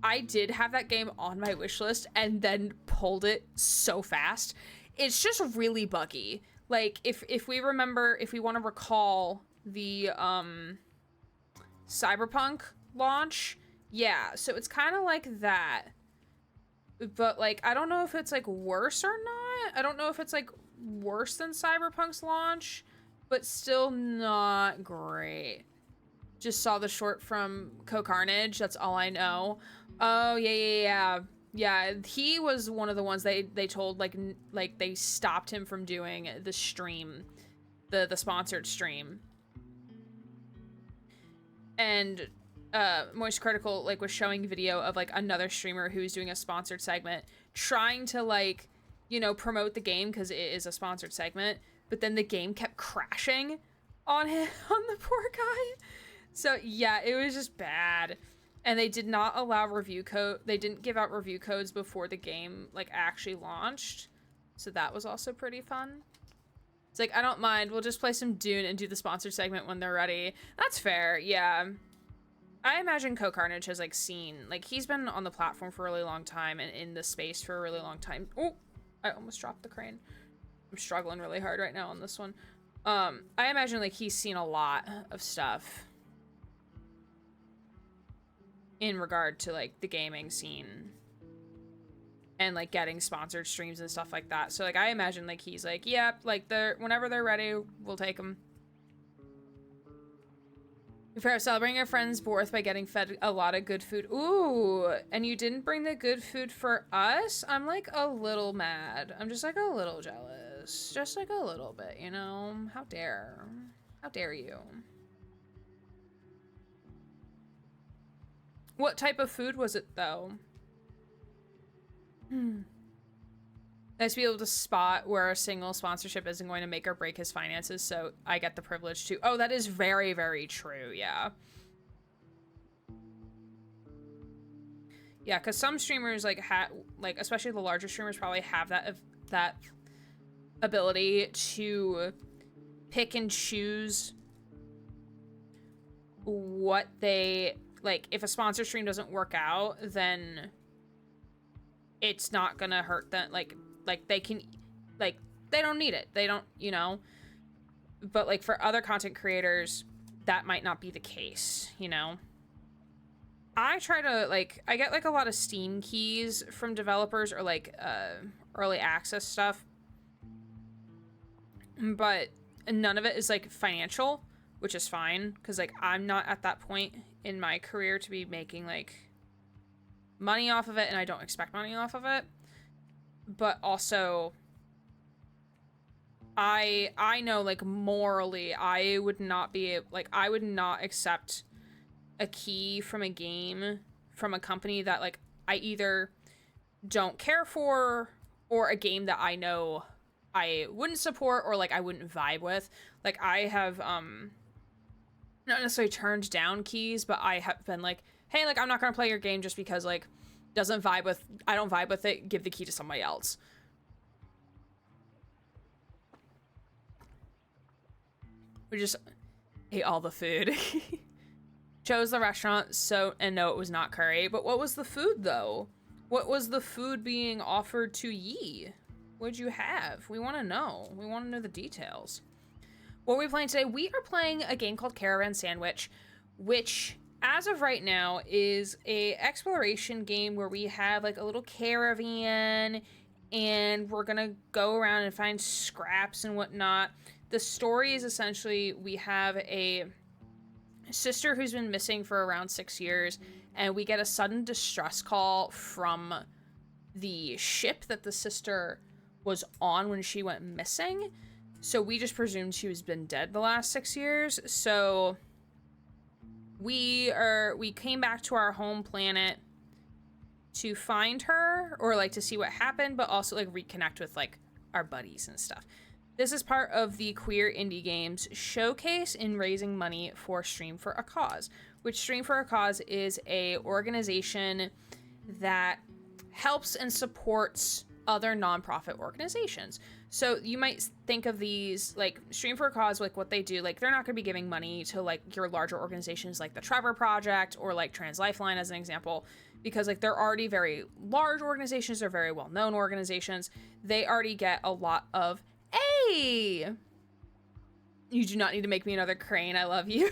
I did have that game on my wish list and then pulled it so fast. It's just really buggy. Like, if we want to recall the Cyberpunk launch, yeah, so it's kind of like that. But, like, I don't know if it's, like, worse or not. I don't know if it's, like, worse than Cyberpunk's launch, but still not great. Just saw the short from Co-Carnage, that's all I know. Oh, yeah. Yeah, he was one of the ones they told, like they stopped him from doing the stream, the sponsored stream. And Moist Critical, like, was showing video of, like, another streamer who's doing a sponsored segment, trying to, like, you know, promote the game because it is a sponsored segment, but then the game kept crashing on him, on the poor guy. So yeah, it was just bad. And they did not allow review code. They didn't give out review codes before the game like actually launched. So that was also pretty fun. It's like, I don't mind. We'll just play some Dune and do the sponsored segment when they're ready. That's fair. Yeah. I imagine Carnage has like seen, like he's been on the platform for a really long time and in the space for a really long time. Oh, I almost dropped the crane. I'm struggling really hard right now on this one. I imagine like he's seen a lot of stuff in regard to like the gaming scene and like getting sponsored streams and stuff like that. So like I imagine like he's like, yep, like whenever they're ready, we'll take them. Fair, celebrating your friend's birth by getting fed a lot of good food. Ooh, and you didn't bring the good food for us? I'm like a little mad. I'm just like a little jealous. Just like a little bit, you know? How dare? How dare you? What type of food was it, though? Nice to be able to spot where a single sponsorship isn't going to make or break his finances, so I get the privilege to. Oh, that is very, very true, yeah. Yeah, because some streamers, like, especially the larger streamers, probably have that ability to pick and choose what they... Like, if a sponsor stream doesn't work out, then it's not gonna hurt them. Like they can, like, they don't need it. They don't, you know? But, like, for other content creators, that might not be the case, you know? I try to, like, I get, like, a lot of Steam keys from developers or, like, early access stuff. But none of it is, like, financial, which is fine. Because, like, I'm not at that point in my career to be making like money off of it, and I don't expect money off of it. But also I know like morally I would not be like, I would not accept a key from a game from a company that like I either don't care for or a game that I know I wouldn't support or like I wouldn't vibe with. Like I have not necessarily turned down keys, but I have been like, hey, like, I'm not gonna play your game just because, like, I don't vibe with it, give the key to somebody else. We just ate all the food. Chose the restaurant, and no, it was not curry. But what was the food, though? What was the food being offered to ye? What'd you have? We want to know. We want to know the details. What are we playing today? We are playing a game called Caravan SandWitch, which, as of right now, is a exploration game where we have, like, a little caravan, and we're gonna go around and find scraps and whatnot. The story is essentially, we have a sister who's been missing for around 6 years, and we get a sudden distress call from the ship that the sister was on when she went missing. So we just presumed she was been dead the last 6 years. So we came back to our home planet to find her, or like to see what happened, but also like reconnect with like our buddies and stuff. This is part of the Queer Indie Games showcase in raising money for Stream for a Cause, which Stream for a Cause is a organization that helps and supports other nonprofit organizations. So you might think of these, like, Stream for a Cause, like, what they do, like, they're not going to be giving money to, like, your larger organizations like the Trevor Project or, like, Trans Lifeline as an example, because, like, they're already very large organizations, they're very well-known organizations. They already get a lot of, hey! You do not need to make me another crane, I love you.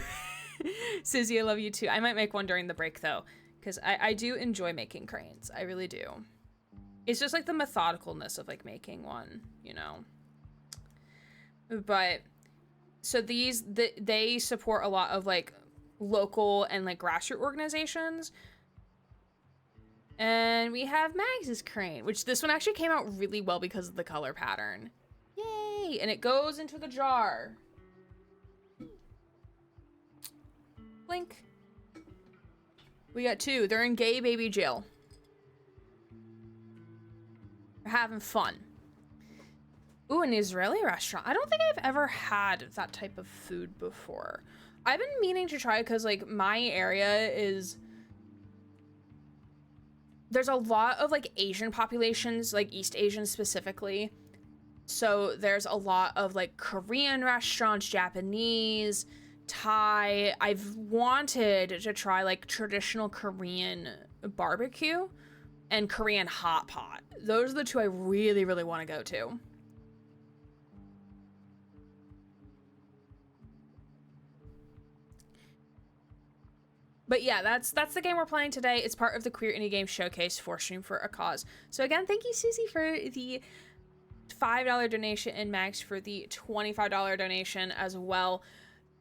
Susie, I love you too. I might make one during the break, though, because I do enjoy making cranes. I really do. It's just like the methodicalness of like making one, you know. But so they support a lot of like local and like grassroots organizations. And we have Mags's crane, which this one actually came out really well because of the color pattern. Yay! And it goes into the jar. Blink. We got two. They're in gay baby jail. Having fun. Ooh, an Israeli restaurant. I don't think I've ever had that type of food before. I've been meaning to try because, like, my area is... There's a lot of, like, Asian populations, like, East Asian specifically. So there's a lot of, like, Korean restaurants, Japanese, Thai. I've wanted to try, like, traditional Korean barbecue and Korean hot pot. Those are the two I really, really want to go to. But yeah, that's the game we're playing today. It's part of the Queer Indie Game Showcase for Stream for a Cause. So again, thank you, Susie, for the $5 donation and Max for the $25 donation as well.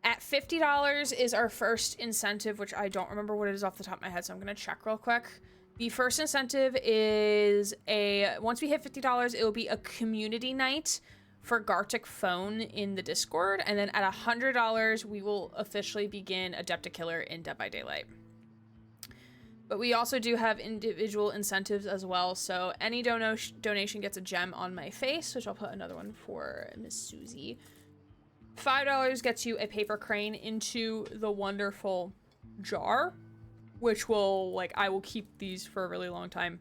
At $50 is our first incentive, which I don't remember what it is off the top of my head, so I'm going to check real quick. The first incentive is once we hit $50, it will be a community night for Gartic Phone in the Discord, and then at $100, we will officially begin Adepticiller in Dead by Daylight. But we also do have individual incentives as well, so any donation gets a gem on my face, which I'll put another one for Miss Susie. $5 gets you a paper crane into the wonderful jar, which will, like, I will keep these for a really long time.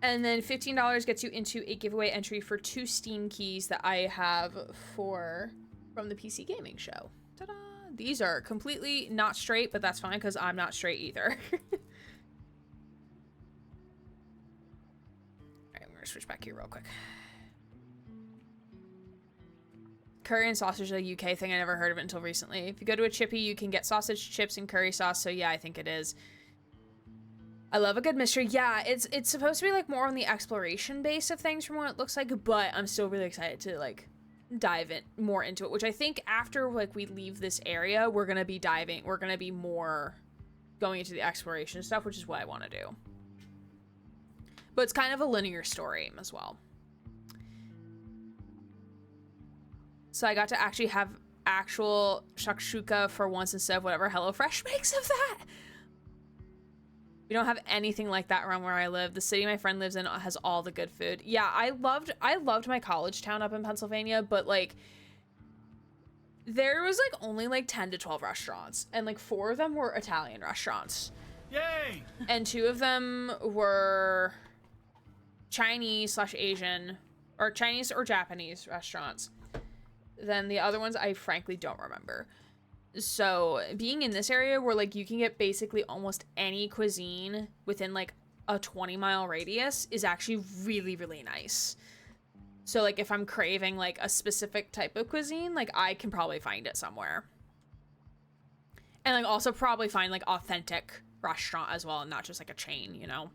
And then $15 gets you into a giveaway entry for 2 Steam keys that I have from the PC Gaming Show. Ta-da! These are completely not straight, but that's fine because I'm not straight either. Alright, I'm gonna switch back here real quick. Curry and sausage is a UK thing. I never heard of it until recently. If you go to a chippy, you can get sausage, chips, and curry sauce. So yeah, I think it is. I love a good mystery. Yeah, it's supposed to be like more on the exploration base of things from what it looks like, but I'm still really excited to like dive in more into it, which I think after like we leave this area, we're going to be more going into the exploration stuff, which is what I want to do. But it's kind of a linear story as well. So I got to actually have actual shakshuka for once instead of whatever HelloFresh makes of that. We don't have anything like that around where I live. The city my friend lives in has all the good food. Yeah, I loved my college town up in Pennsylvania, but like there was like only like 10 to 12 restaurants, and like 4 of them were Italian restaurants. Yay! And 2 of them were Chinese/Asian or Chinese or Japanese restaurants. Then the other ones I frankly don't remember. So being in this area where like you can get basically almost any cuisine within like a 20-mile radius is actually really, really nice. So like if I'm craving like a specific type of cuisine, like I can probably find it somewhere. And like also probably find like authentic restaurant as well, and not just like a chain, you know.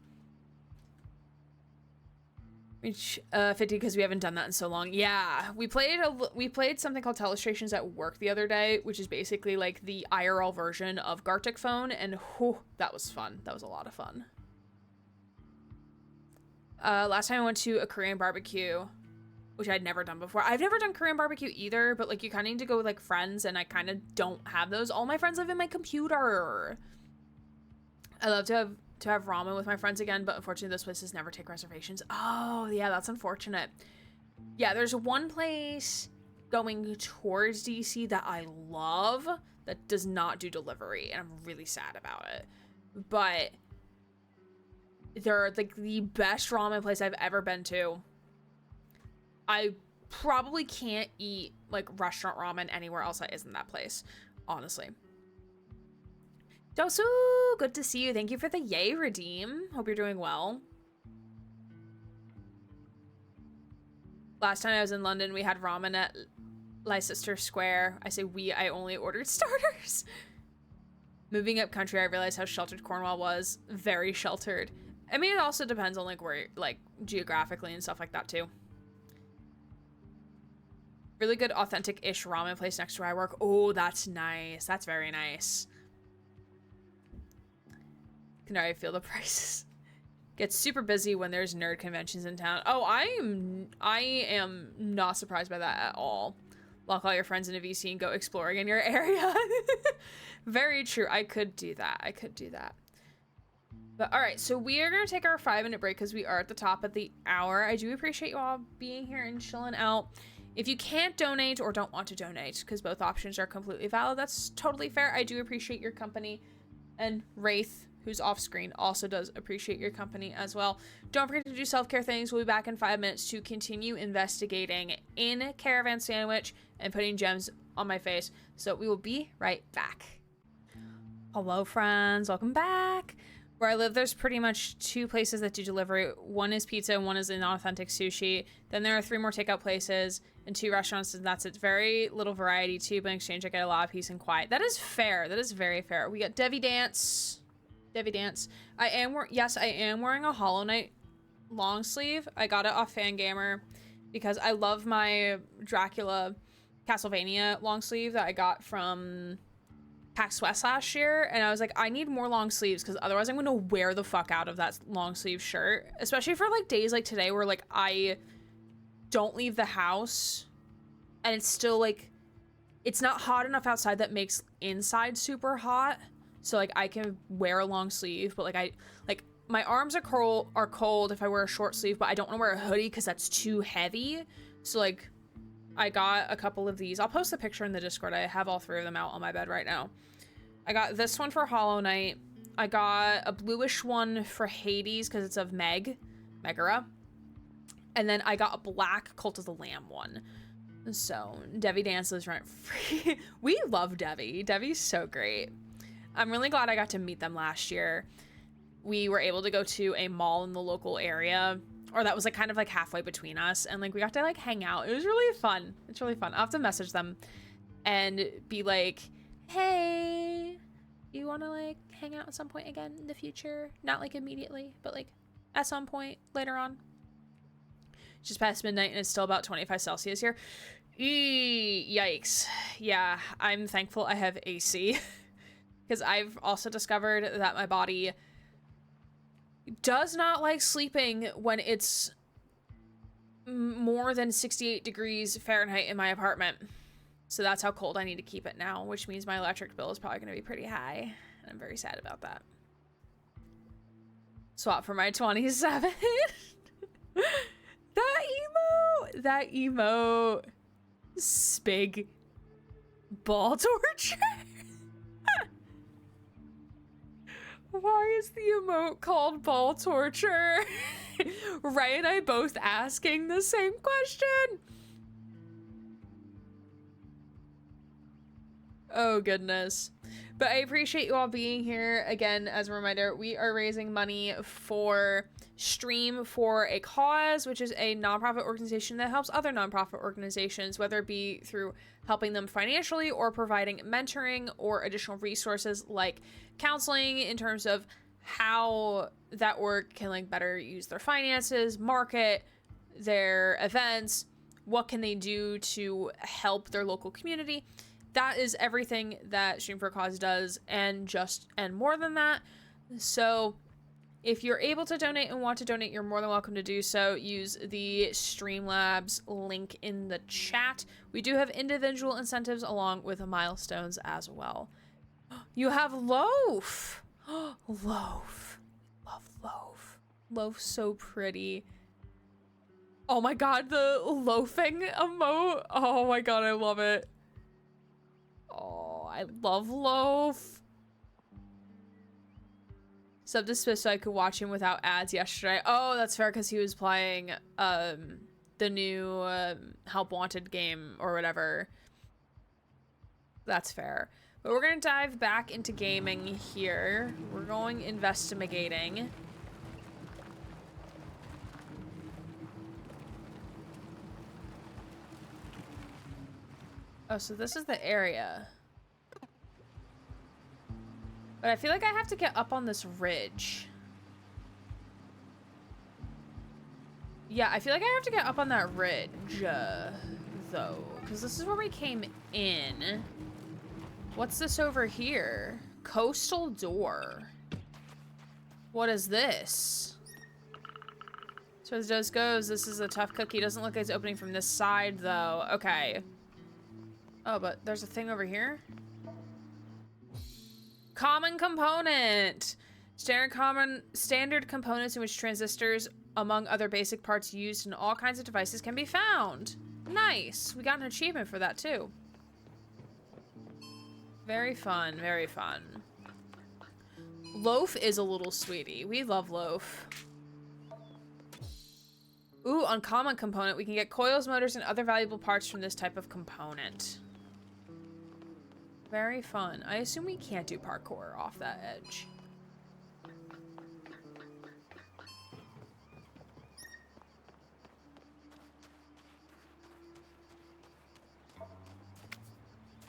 Which 50 because we haven't done that in so long. Yeah, we played something called Telestrations at work the other day, which is basically like the IRL version of Gartic Phone, and whew, that was fun. That was a lot of fun. Last time I went to a Korean barbecue, which I'd never done before. I've never done Korean barbecue either, but like you kind of need to go with like friends, and I kind of don't have those. All my friends live in my computer. I love to have ramen with my friends again, but unfortunately those places never take reservations. Oh yeah, that's unfortunate. Yeah, there's one place going towards DC that I love that does not do delivery, and I'm really sad about it. But they're like the best ramen place I've ever been to. I probably can't eat like restaurant ramen anywhere else that isn't that place, honestly. Dosu, good to see you. Thank you for the yay redeem. Hope you're doing well. Last time I was in London, we had ramen at Leicester Square. I say we, I only ordered starters. Moving up country, I realized how sheltered Cornwall was. Very sheltered. I mean, it also depends on like where, like geographically and stuff like that too. Really good authentic-ish ramen place next to where I work. Oh, that's nice. That's very nice. Can already feel the prices. Gets super busy when there's nerd conventions in town. Oh, I am not surprised by that at all. Lock all your friends in a VC and go exploring in your area. Very true. I could do that. I could do that. But all right, so we are going to take our 5-minute break because we are at the top of the hour. I do appreciate you all being here and chilling out. If you can't donate or don't want to donate, because both options are completely valid, that's totally fair. I do appreciate your company. And Wraith, who's off screen, also does appreciate your company as well. Don't forget to do self-care things. We'll be back in 5 minutes to continue investigating in Caravan SandWitch and putting gems on my face. So we will be right back. Hello, friends. Welcome back. Where I live, there's pretty much 2 places that do delivery. One is pizza, and one is an authentic sushi. Then there are 3 more takeout places and 2 restaurants, and that's it. Very little variety too, but in exchange I get a lot of peace and quiet. That is fair. That is very fair. We got Devi Dance. Devi Dance. I am wearing a Hollow Knight long sleeve. I got it off Fangamer because I love my Dracula Castlevania long sleeve that I got from PAX West last year, and I was like, I need more long sleeves because otherwise I'm gonna wear the fuck out of that long sleeve shirt, especially for like days like today where like I don't leave the house and it's still like it's not hot enough outside that makes inside super hot, so like I can wear a long sleeve, but like my arms are cold if I wear a short sleeve, but I don't want to wear a hoodie because that's too heavy. So like I got a couple of these. I'll post the picture in the Discord. I have all 3 of them out on my bed right now. I got this one for Hollow Knight. I got a bluish one for Hades because it's of Megara. And then I got a black Cult of the Lamb one. So Devi Dance is rent free. We love Devi. Devi's so great. I'm really glad I got to meet them last year. We were able to go to a mall in the local area, or that was like kind of like halfway between us, and like we got to like hang out. It was really fun. It's really fun. I'll have to message them and be like, hey, you want to like hang out at some point again in the future? Not like immediately, but like at some point later on. Just past midnight and it's still about 25 Celsius here. Yikes. Yeah, I'm thankful I have AC because I've also discovered that my body does not like sleeping when it's more than 68 degrees Fahrenheit in my apartment. So that's how cold I need to keep it now, which means my electric bill is probably going to be pretty high. And I'm very sad about that. Swap for my 27. That emote. Spig. Ball torture. Why is the emote called ball torture? Ray and I both asking the same question. Oh, goodness. But I appreciate you all being here. Again, as a reminder, we are raising money for Stream for a Cause, which is a nonprofit organization that helps other nonprofit organizations, whether it be through helping them financially or providing mentoring or additional resources like counseling in terms of how that org can like better use their finances, market their events, what can they do to help their local community. That is everything that Stream for a Cause does, and more than that. So if you're able to donate and want to donate, you're more than welcome to do so. Use the Streamlabs link in the chat. We do have individual incentives along with milestones as well. You have Loaf. Loaf. Love Loaf. Loaf's so pretty. Oh my god, the loafing emote. Oh my god, I love it. Oh, I love Loaf. Sub to Spiff so I could watch him without ads yesterday. Oh, that's fair because he was playing the new Help Wanted game or whatever. That's fair. But we're going to dive back into gaming here. We're going investigating. Oh, so this is the area. But I feel like I have to get up on this ridge. Yeah, I feel like I have to get up on that ridge, though. Because this is where we came in. What's this over here? Coastal door. What is this? So as it goes, this is a tough cookie. Doesn't look like it's opening from this side, though. Okay. Oh, but there's a thing over here. Common component. Standard components in which transistors, among other basic parts used in all kinds of devices, can be found. Nice. We got an achievement for that too. Very fun, very fun. Loaf is a little sweetie. We love Loaf. Ooh, uncommon component. We can get coils, motors, and other valuable parts from this type of component. Very fun. I assume we can't do parkour off that edge.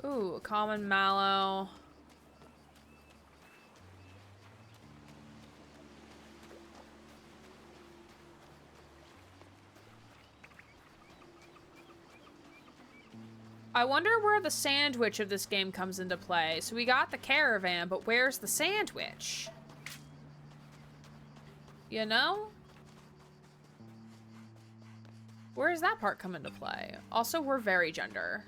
Ooh, a common mallow. I wonder where the sandwich of this game comes into play. So we got the caravan, but where's the sandwich? You know? Where does that part come into play? Also, we're very gender.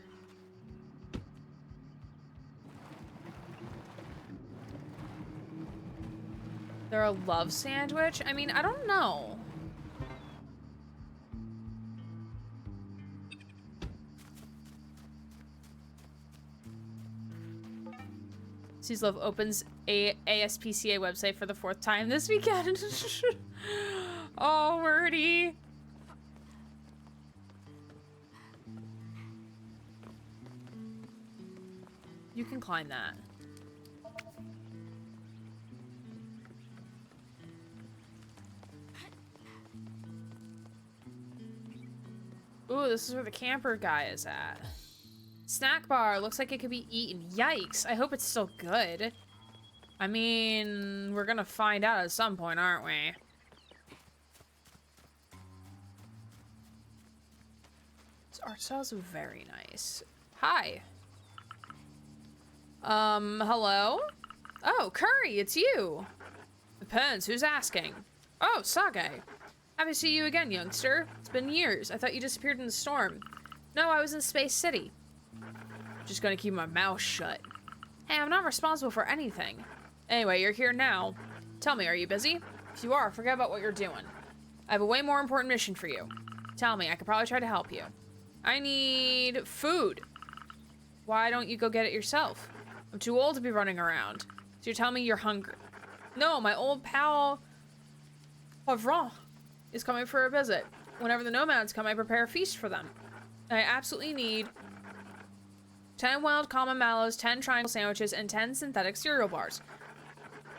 They're a love sandwich? I mean, I don't know. Sees Love opens a ASPCA website for the 4th time this weekend. Oh, wordy. You can climb that. Ooh, this is where the camper guy is at. Snack bar. Looks like it could be eaten. Yikes. I hope it's still good. I mean, we're gonna find out at some point, aren't we? This art style's very nice. Hi. Hello? Oh, Curry, it's you. Depends. Who's asking? Oh, Sage. Happy to see you again, youngster. It's been years. I thought you disappeared in the storm. No, I was in Space City. Just gonna keep my mouth shut. Hey, I'm not responsible for anything. Anyway, you're here now. Tell me, are you busy? If you are, forget about what you're doing. I have a way more important mission for you. Tell me, I could probably try to help you. I need food. Why don't you go get it yourself? I'm too old to be running around. So you're telling me you're hungry. No, my old pal, Pavron, is coming for a visit. Whenever the nomads come, I prepare a feast for them. I absolutely need 10 wild common mallows, 10 triangle sandwiches, and 10 synthetic cereal bars.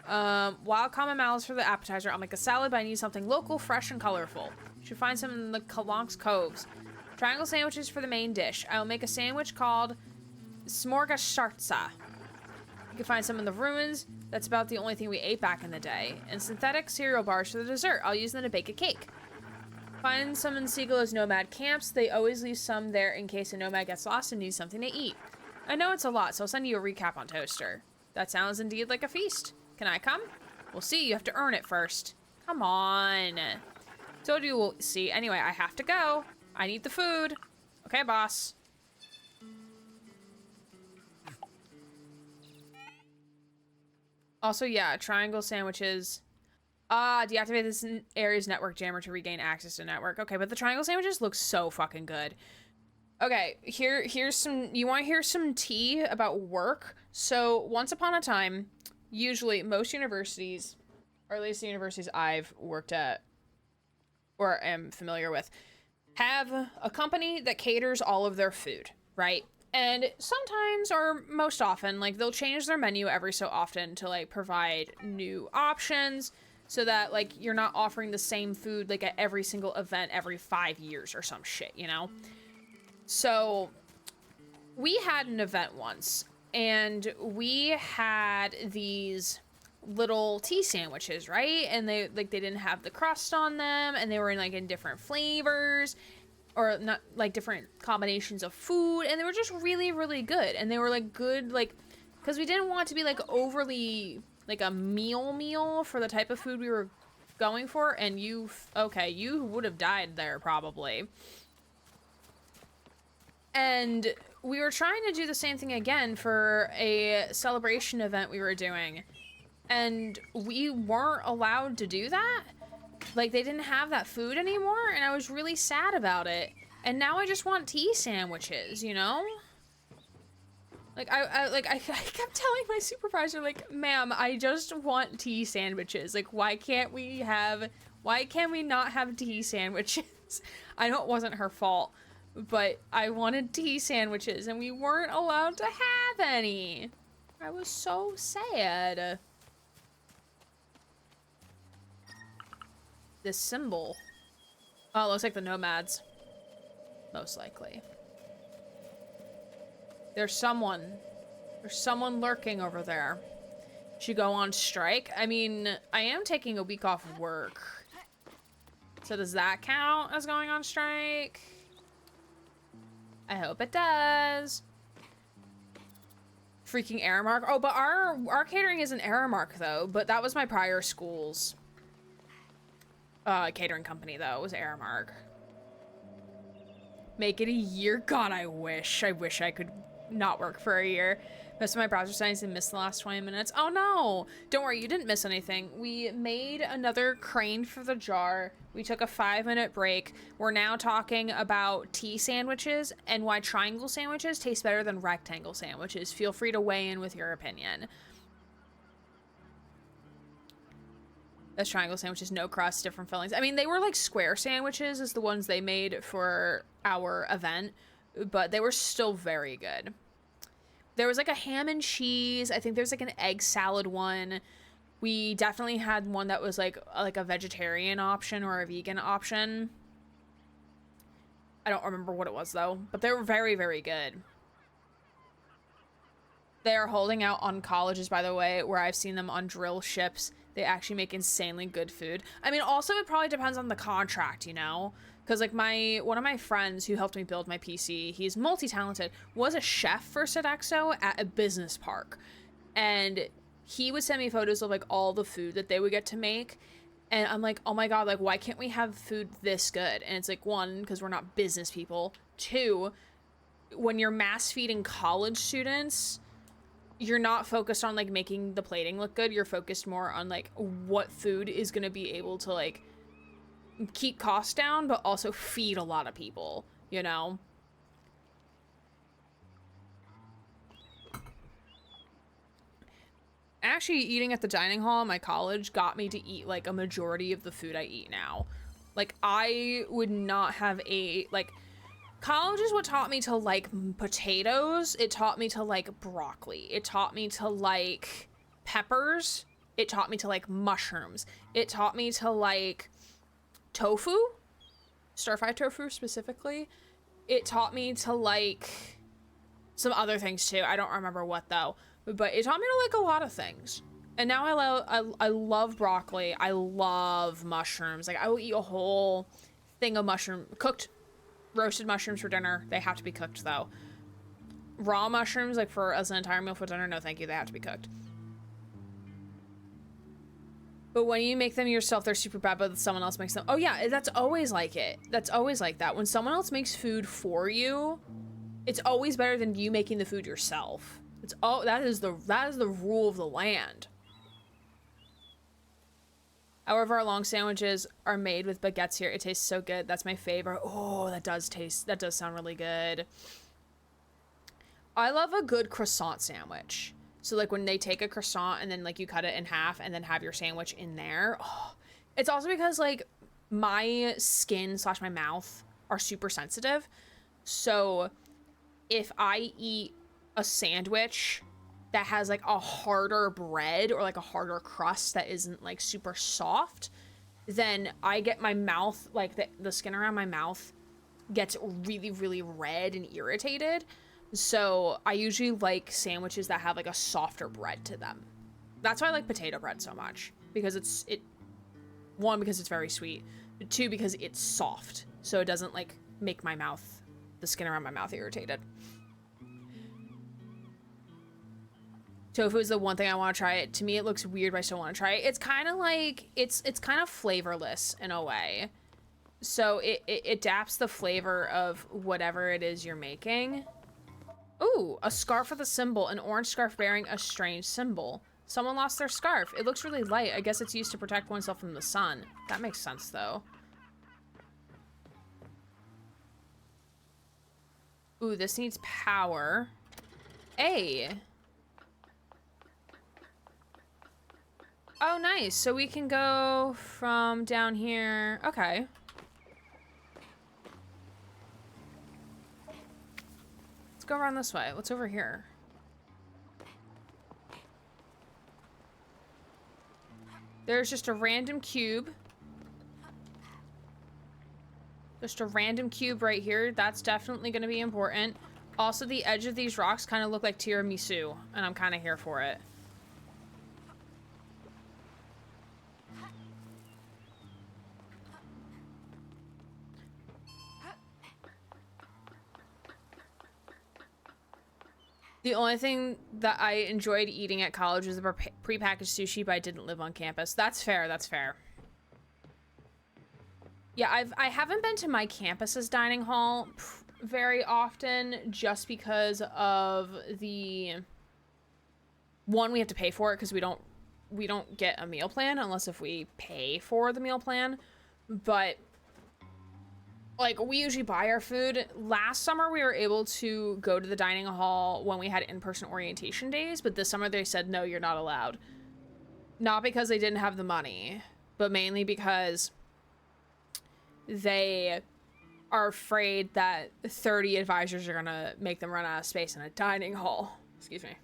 Wild common mallows for the appetizer. I'll make a salad, but I need something local, fresh, and colorful. You should find some in the Kalanks Coves. Triangle sandwiches for the main dish. I will make a sandwich called Smorgastartsa. You can find some in the ruins. That's about the only thing we ate back in the day. And synthetic cereal bars for the dessert. I'll use them to bake a cake. Find some in Sigalo's nomad camps. They always leave some there in case a nomad gets lost and needs something to eat. I know it's a lot, so I'll send you a recap on Toaster. That sounds indeed like a feast. Can I come? We'll see. You have to earn it first. Come on. Told you we'll see. Anyway, I have to go. I need the food. Okay, boss. Also, yeah, triangle sandwiches. Deactivate this area's network jammer to regain access to network. Okay, but the triangle sandwiches look so fucking good. Okay, here's some, you want to hear some tea about work? So, once upon a time, usually most universities, or at least the universities I've worked at, or am familiar with, have a company that caters all of their food, right? And sometimes, or most often, like, they'll change their menu every so often to, like, provide new options, so that, like, you're not offering the same food, like, at every single event every 5 years or some shit, you know? So, we had an event once, and we had these little tea sandwiches, right? And they didn't have the crust on them, and they were in different flavors, or not, like, different combinations of food, and they were just really, really good. And they were, like, good, like, because we didn't want it to be, like, overly, like, a meal for the type of food we were going for, and you would have died there, probably. And we were trying to do the same thing again for a celebration event we were doing. and we weren't allowed to do that. Like, they didn't have that food anymore, and I was really sad about it. And now I just want tea sandwiches, you know? Like, I kept telling my supervisor, like, ma'am, I just want tea sandwiches. Like, why can't we not have tea sandwiches? I know it wasn't her fault, but I wanted tea sandwiches, and we weren't allowed to have any. I was so sad. This symbol. Oh, it looks like the nomads. Most likely. There's someone lurking over there. Should go on strike? I mean, I am taking a week off of work. So does that count as going on strike? I hope it does. Freaking Aramark. Oh, but our catering isn't Aramark though, but that was my prior school's catering company though. It was Aramark. Make it a year? God, I wish I could not work for a year. Most of my browser settings and missed the last 20 minutes. Oh no! Don't worry, you didn't miss anything. We made another crane for the jar. We took a 5-minute break. We're now talking about tea sandwiches and why triangle sandwiches taste better than rectangle sandwiches. Feel free to weigh in with your opinion. Those triangle sandwiches, no crust, different fillings. I mean, they were like square sandwiches is the ones they made for our event, but they were still very good. There was like a ham and cheese. I think there's like an egg salad one. We definitely had one that was like a vegetarian option or a vegan option. I don't remember what it was though, but they were very, very good. They are holding out on colleges, by the way, where I've seen them on drill ships. They actually make insanely good food. I mean, also it probably depends on the contract, you know? Because like one of my friends who helped me build my PC, he's multi-talented, was a chef for Sodexo at a business park. And he would send me photos of like all the food that they would get to make. And I'm like, oh my God, like why can't we have food this good? And it's like, one, because we're not business people. Two, when you're mass feeding college students, you're not focused on like making the plating look good. You're focused more on like what food is going to be able to like keep costs down, but also feed a lot of people, you know? Actually, eating at the dining hall in my college got me to eat like a majority of the food I eat now. Like I would not have like, college is what taught me to like potatoes. It taught me to like broccoli. It taught me to like peppers. It taught me to like mushrooms. It taught me to like tofu, stir-fried tofu specifically. It taught me to like some other things too. I don't remember what though, but it taught me to like a lot of things. And now I love broccoli. I love mushrooms. Like I will eat a whole thing of cooked roasted mushrooms for dinner. They have to be cooked though. Raw mushrooms like as an entire meal for dinner, no thank you, they have to be cooked. But when you make them yourself, they're super bad, but someone else makes them. Oh yeah, that's always like it. That's always like that. When someone else makes food for you, it's always better than you making the food yourself. That is the rule of the land. However, our long sandwiches are made with baguettes here. It tastes so good. That's my favorite. Oh, that does sound really good. I love a good croissant sandwich. So like when they take a croissant and then like you cut it in half and then have your sandwich in there. Oh, it's also because like my skin / my mouth are super sensitive. So if I eat a sandwich that has like a harder bread or like a harder crust that isn't like super soft, then I get my mouth, like the skin around my mouth gets really, really red and irritated. So I usually like sandwiches that have like a softer bread to them. That's why I like potato bread so much, because one, because it's very sweet, but two, because it's soft. So it doesn't like make the skin around my mouth irritated. Tofu is the one thing I want to try. To me, it looks weird, but I still want to try it. It's kind of like, it's kind of flavorless in a way. So it adapts the flavor of whatever it is you're making. Ooh, a scarf with a symbol, an orange scarf bearing a strange symbol. Someone lost their scarf. It looks really light. I guess it's used to protect oneself from the sun. That makes sense, though. Ooh, this needs power. Hey. Oh, nice. So we can go from down here. Okay. Let's go around this way. What's over here? There's just a random cube. Just a random cube right here. That's definitely going to be important. Also, the edge of these rocks kind of look like tiramisu, and I'm kind of here for it. The only thing that I enjoyed eating at college was the prepackaged sushi, but I didn't live on campus. That's fair, that's fair. Yeah, I haven't been to my campus's dining hall very often just because of the... One, we have to pay for it because we don't get a meal plan unless if we pay for the meal plan. But like, we usually buy our food. Last summer, we were able to go to the dining hall when we had in-person orientation days, but this summer they said, no, you're not allowed. Not because they didn't have the money, but mainly because they are afraid that 30 advisors are gonna make them run out of space in a dining hall. Excuse me.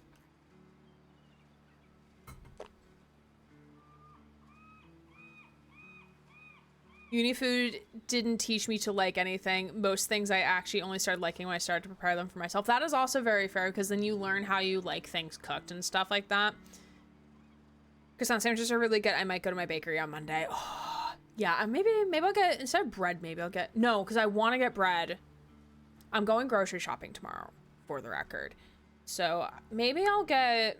Uni food didn't teach me to like anything. Most things I actually only started liking when I started to prepare them for myself. That is also very fair because then you learn how you like things cooked and stuff like that. Croissant sandwiches are really good. I might go to my bakery on Monday. Oh, yeah, maybe I'll get, instead of bread, maybe I'll get, no, because I want to get bread. I'm going grocery shopping tomorrow, for the record. So maybe I'll get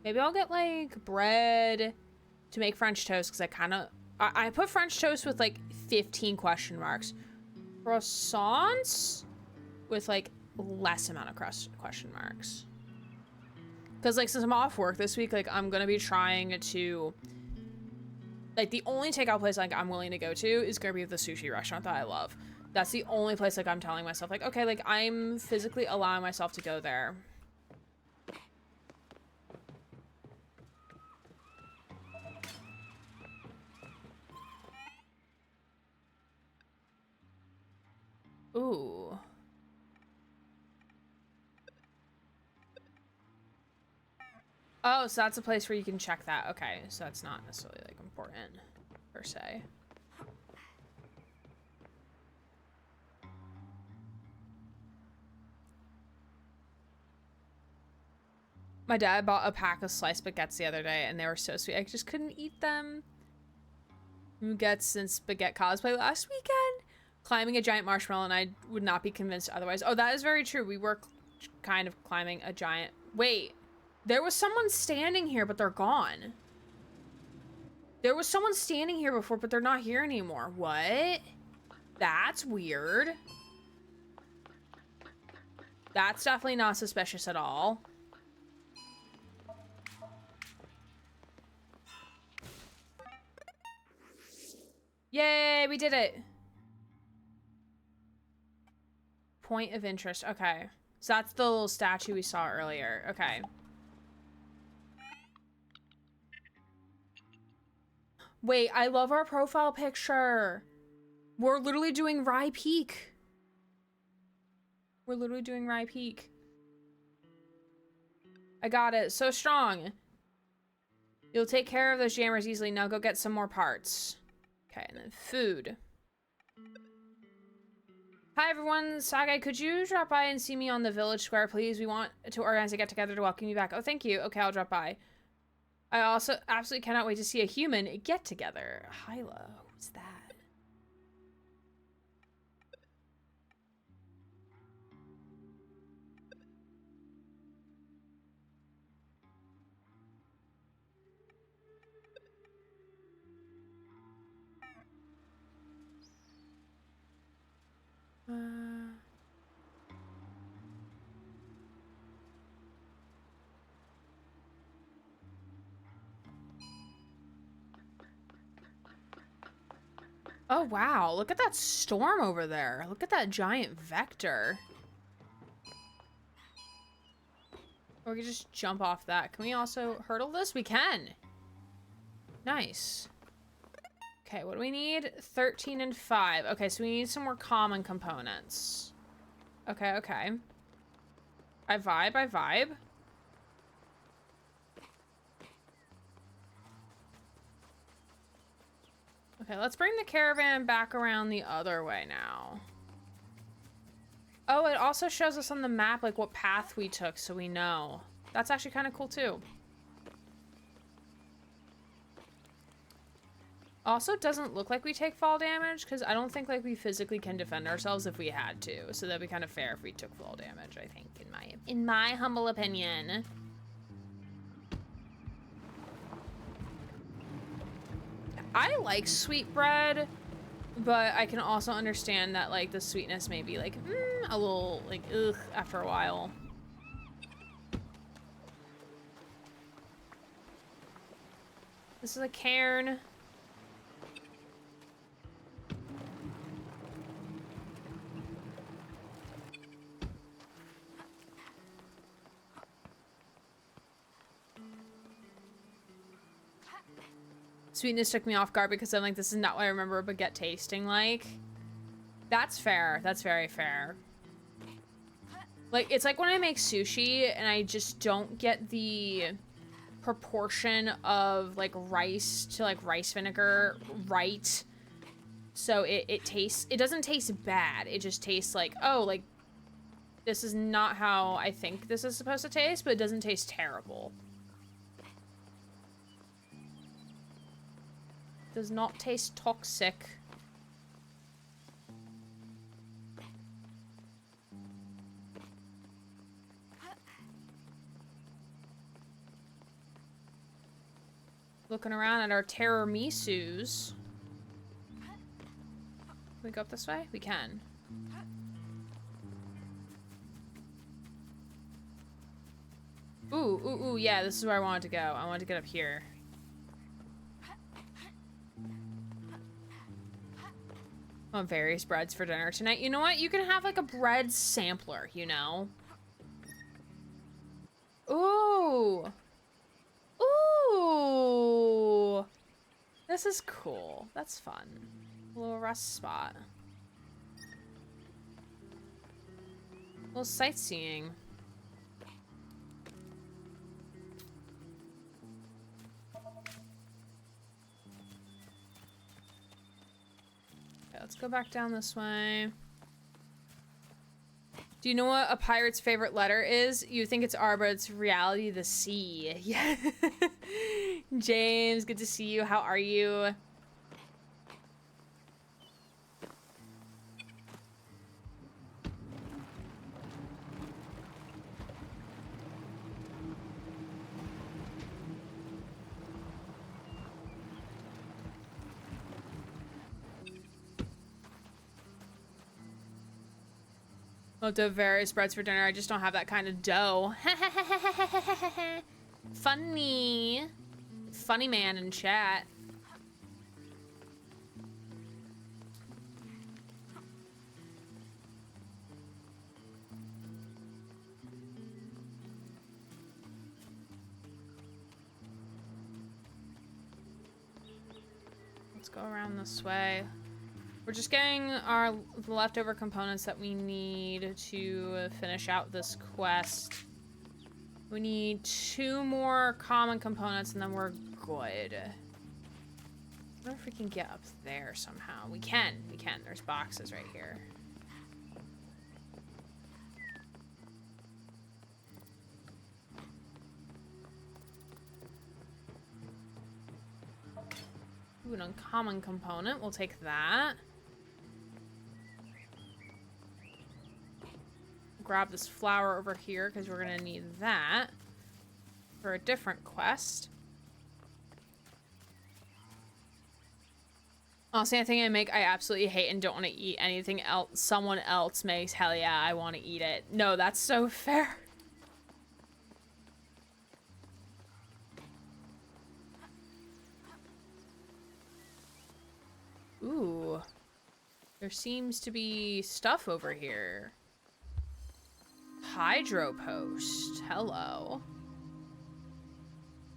like bread to make French toast because I put French toast with like 15 question marks. Croissants with like less amount of question marks. Because like since I'm off work this week, like I'm gonna be trying to, like the only takeout place like I'm willing to go to is gonna be the sushi restaurant that I love. That's the only place like I'm telling myself like, okay, like I'm physically allowing myself to go there. Ooh. Oh, so that's a place where you can check that. Okay, so that's not necessarily like important per se. My dad bought a pack of sliced baguettes the other day and they were so sweet. I just couldn't eat them. Baguettes and spaghetti cosplay last weekend. Climbing a giant marshmallow, and I would not be convinced otherwise. Oh, that is very true. We were kind of climbing a giant... Wait. There was someone standing here, but they're gone. There was someone standing here before, but they're not here anymore. What? That's weird. That's definitely not suspicious at all. Yay, we did it. Point of interest. Okay. So that's the little statue we saw earlier. Okay. Wait, I love our profile picture. We're literally doing Rye Peak. We're literally doing Rye Peak. I got it. So strong. You'll take care of those jammers easily. Now go get some more parts. Okay, and then food. Hi everyone, Sagai, could you drop by and see me on the village square, please? We want to organize a get-together to welcome you back. Oh, thank you. Okay, I'll drop by. I also absolutely cannot wait to see a human get-together. Hyla, what's that? Oh, wow. Look at that storm over there. Look at that giant vector. Or we can just jump off that. Can we also hurdle this? We can. Nice. Okay, what do we need? 13 and 5. Okay, so we need some more common components. Okay, okay. I vibe, I vibe. Okay, let's bring the caravan back around the other way now. Oh, it also shows us on the map, like, what path we took, so we know. That's actually kind of cool, too. Also, it doesn't look like we take fall damage, because I don't think, like, we physically can defend ourselves if we had to. So that'd be kind of fair if we took fall damage, I think, in my humble opinion. I like sweetbread, but I can also understand that, like, the sweetness may be, like, a little, like, ugh, after a while. This is a cairn. Sweetness took me off guard because I'm like, this is not what I remember a baguette tasting like. That's fair. That's very fair. Like, it's like when I make sushi and I just don't get the proportion of, like, rice to, like, rice vinegar right. So it doesn't taste bad. It just tastes like, oh, like, this is not how I think this is supposed to taste, but it doesn't taste terrible. Does not taste toxic. Looking around at our tiramisus. Can we go up this way? We can. Ooh, yeah, this is where I wanted to go. I wanted to get up here. I want various breads for dinner tonight. You know what? You can have, like, a bread sampler, you know? Ooh. Ooh. This is cool. That's fun. A little rest spot. A little sightseeing. Let's go back down this way. Do you know what a pirate's favorite letter is? You think it's R, but it's reality, the C. Yeah. James, good to see you. How are you? I'll do various breads for dinner. I just don't have that kind of dough. Funny. Funny man in chat. Let's go around this way. We're just getting our leftover components that we need to finish out this quest. We need 2 more common components and then we're good. I wonder if we can get up there somehow. We can. There's boxes right here. Ooh, an uncommon component. We'll take that. Grab this flower over here because we're gonna need that for a different quest. Honestly, anything I make, I absolutely hate and don't want to eat. Anything else someone else makes, hell yeah, I want to eat it. No, that's so fair. Ooh. There seems to be stuff over here. Hydro post. Hello.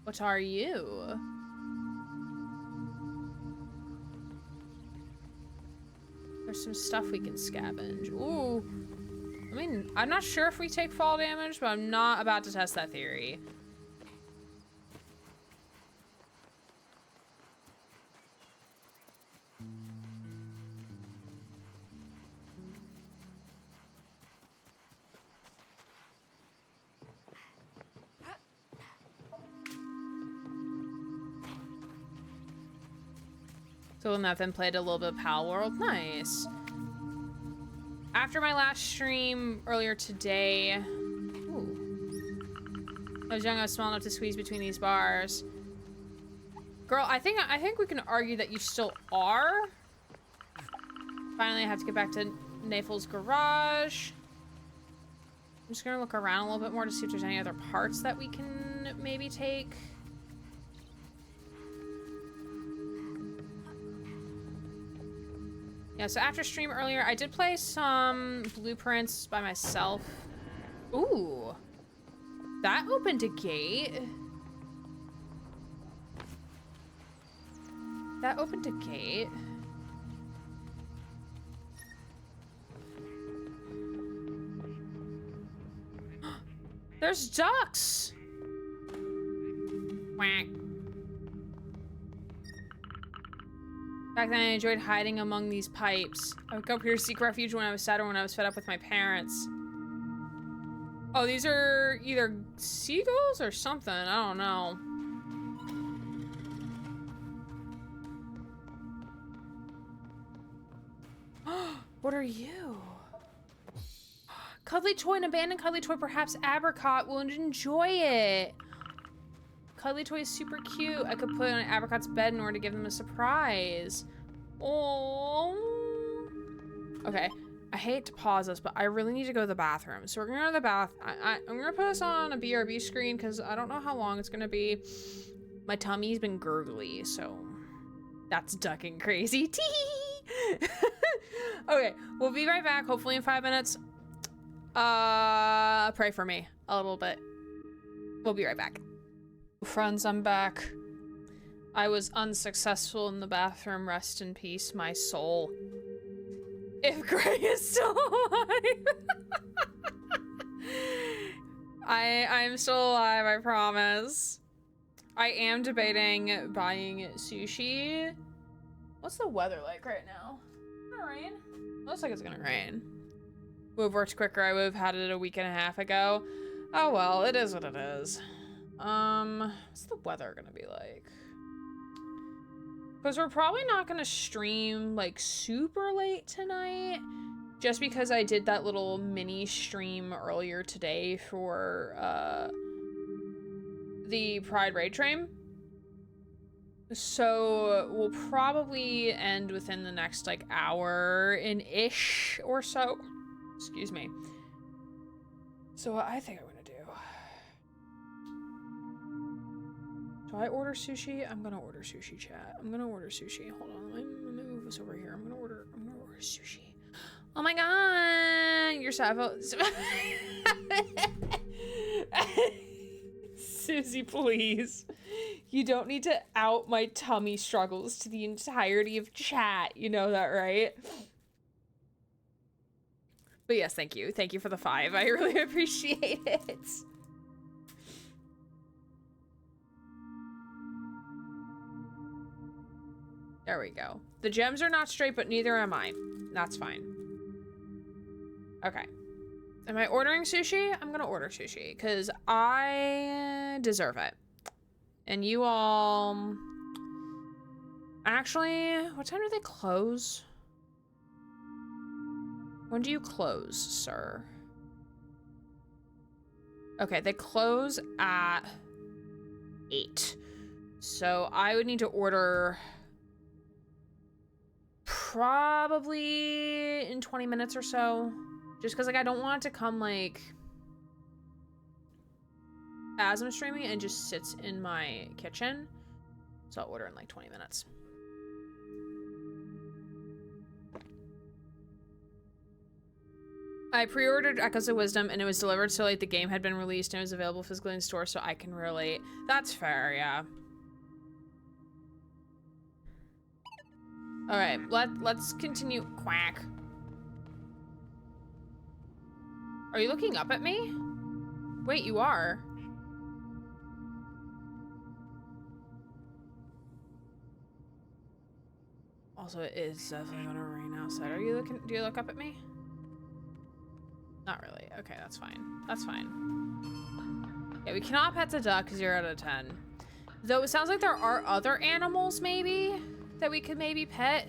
What are you? There's some stuff we can scavenge. Ooh. I mean, I'm not sure if we take fall damage, but I'm not about to test that theory. So Nathan played a little bit of Pal World. Nice. After my last stream earlier today, ooh, I was young, I was small enough to squeeze between these bars. Girl, I think we can argue that you still are. Finally, I have to get back to Nafel's garage. I'm just gonna look around a little bit more to see if there's any other parts that we can maybe take. Yeah, so after stream earlier, I did play some blueprints by myself. Ooh. That opened a gate. That opened a gate. There's ducks! Quack. Back then, I enjoyed hiding among these pipes. I would go up here to seek refuge when I was sad or when I was fed up with my parents. Oh, these are either seagulls or something. I don't know. What are you? Cuddly Toy, an abandoned Cuddly Toy. Perhaps Apricot will enjoy it. Cuddly Toy is super cute. I could put it on Apricot's bed in order to give them a surprise. Oh. Okay. I hate to pause this, but I really need to go to the bathroom. So we're gonna go to the bath. I'm gonna put this on a BRB screen because I don't know how long it's gonna be. My tummy's been gurgly, so that's ducking crazy. Tee. Okay, we'll be right back. Hopefully in 5 minutes. Pray for me a little bit. We'll be right back. Friends, I'm back. I was unsuccessful in the bathroom. Rest in peace, my soul. If Gray is still alive. I'm still alive, I promise. I am debating buying sushi. What's the weather like right now? Gonna rain? Looks like it's gonna rain. Would have worked quicker. I would have had it a week and a half ago. Oh well, it is what it is. What's the weather gonna be like? Because we're probably not gonna stream like super late tonight, just because I did that little mini stream earlier today for the Pride Raid Train. So we'll probably end within the next like hour and ish or so. Excuse me. So what I think I'm gonna do. Do I order sushi? I'm gonna order sushi, chat. I'm gonna order sushi. Hold on, let me move this over here. I'm gonna order sushi. Oh my god! You're so Susie, please. You don't need to out my tummy struggles to the entirety of chat. You know that, right? But yes, thank you. Thank you for the 5. I really appreciate it. There we go. The gems are not straight, but neither am I. That's fine. Okay. Am I ordering sushi? I'm gonna order sushi, because I deserve it. And you all... Actually, what time do they close? When do you close, sir? Okay, they close at 8. So I would need to order probably in 20 minutes or so. Just because, like, I don't want it to come, like, as I'm streaming and just sits in my kitchen. So I'll order in, like, 20 minutes. I pre-ordered Echoes of Wisdom and it was delivered so like the game had been released and it was available physically in store, so I can relate. That's fair, yeah. All right, let's continue. Quack. Are you looking up at me? Wait, you are. Also, it is definitely gonna rain outside. Are you looking? Do you look up at me? Not really. Okay, that's fine. That's fine. Yeah, we cannot pet the duck 0 out of 10. Though it sounds like there are other animals maybe that we could maybe pet.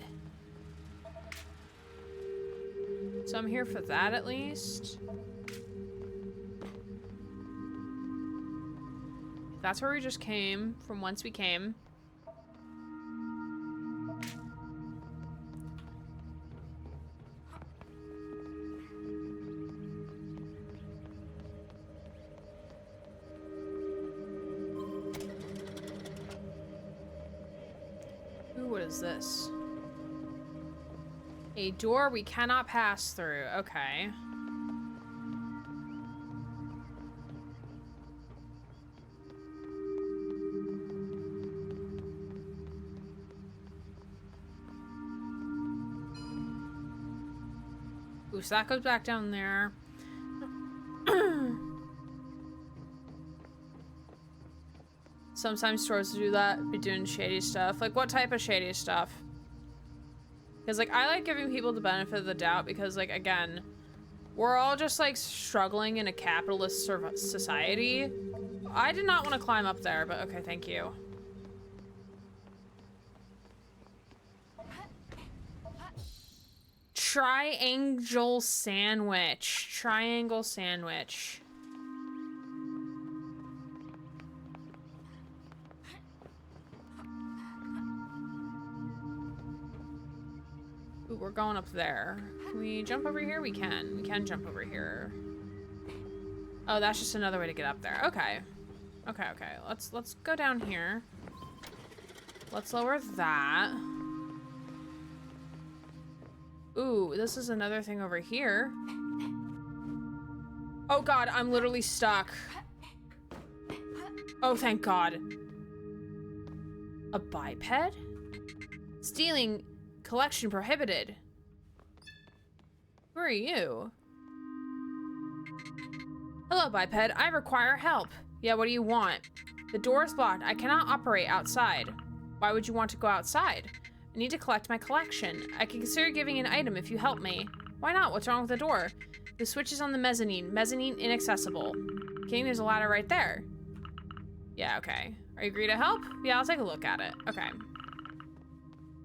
So I'm here for that at least. That's where we just came from, whence we came. Ooh, what is this? A door we cannot pass through. Okay. Ooh, so that goes back down there. Sometimes stores do that, be doing shady stuff. Like, what type of shady stuff? Because, like, I like giving people the benefit of the doubt because, like, again, we're all just, like, struggling in a capitalist society. I did not want to climb up there, but okay, thank you. Triangle sandwich. Triangle sandwich. Ooh, we're going up there. Can we jump over here? We can. We can jump over here. Oh, that's just another way to get up there. Okay. Okay, okay. Let's go down here. Let's lower that. Ooh, this is another thing over here. Oh god, I'm literally stuck. Oh, thank god. A biped? Stealing collection prohibited. Who are you? Hello, biped. I require help. Yeah, what do you want? The door is blocked. I cannot operate outside. Why would you want to go outside? I need to collect my collection. I can consider giving an item if you help me. Why not? What's wrong with the door? The switch is on the mezzanine. Mezzanine inaccessible. Okay, there's a ladder right there. Yeah, okay. Are you agree to help? Yeah, I'll take a look at it. Okay.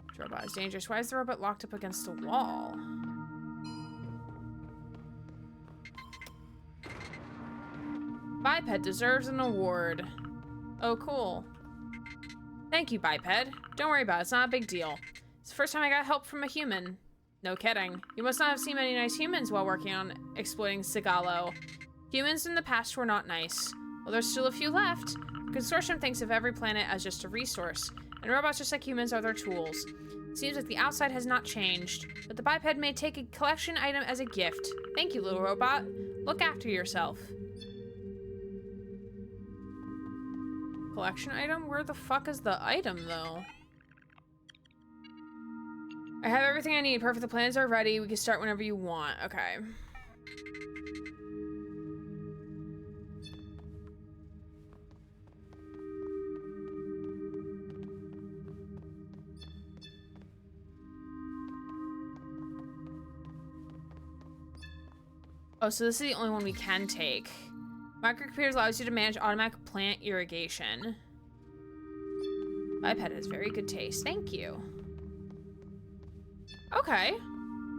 This robot is dangerous. Why is the robot locked up against a wall? Biped deserves an award. Oh, cool. Thank you, Biped. Don't worry about it. It's not a big deal. It's the first time I got help from a human. No kidding. You must not have seen many nice humans while working on exploiting Sigalo. Humans in the past were not nice. Well, there's still a few left. The consortium thinks of every planet as just a resource, and robots just like humans are their tools. It seems like the outside has not changed, but the biped may take a collection item as a gift. Thank you, little robot. Look after yourself. Collection item? Where the fuck is the item, though? I have everything I need. Perfect. The plans are ready. We can start whenever you want. Okay. Oh, so this is the only one we can take. Microcomputers allows you to manage automatic plant irrigation. Biped has very good taste. Thank you. Okay.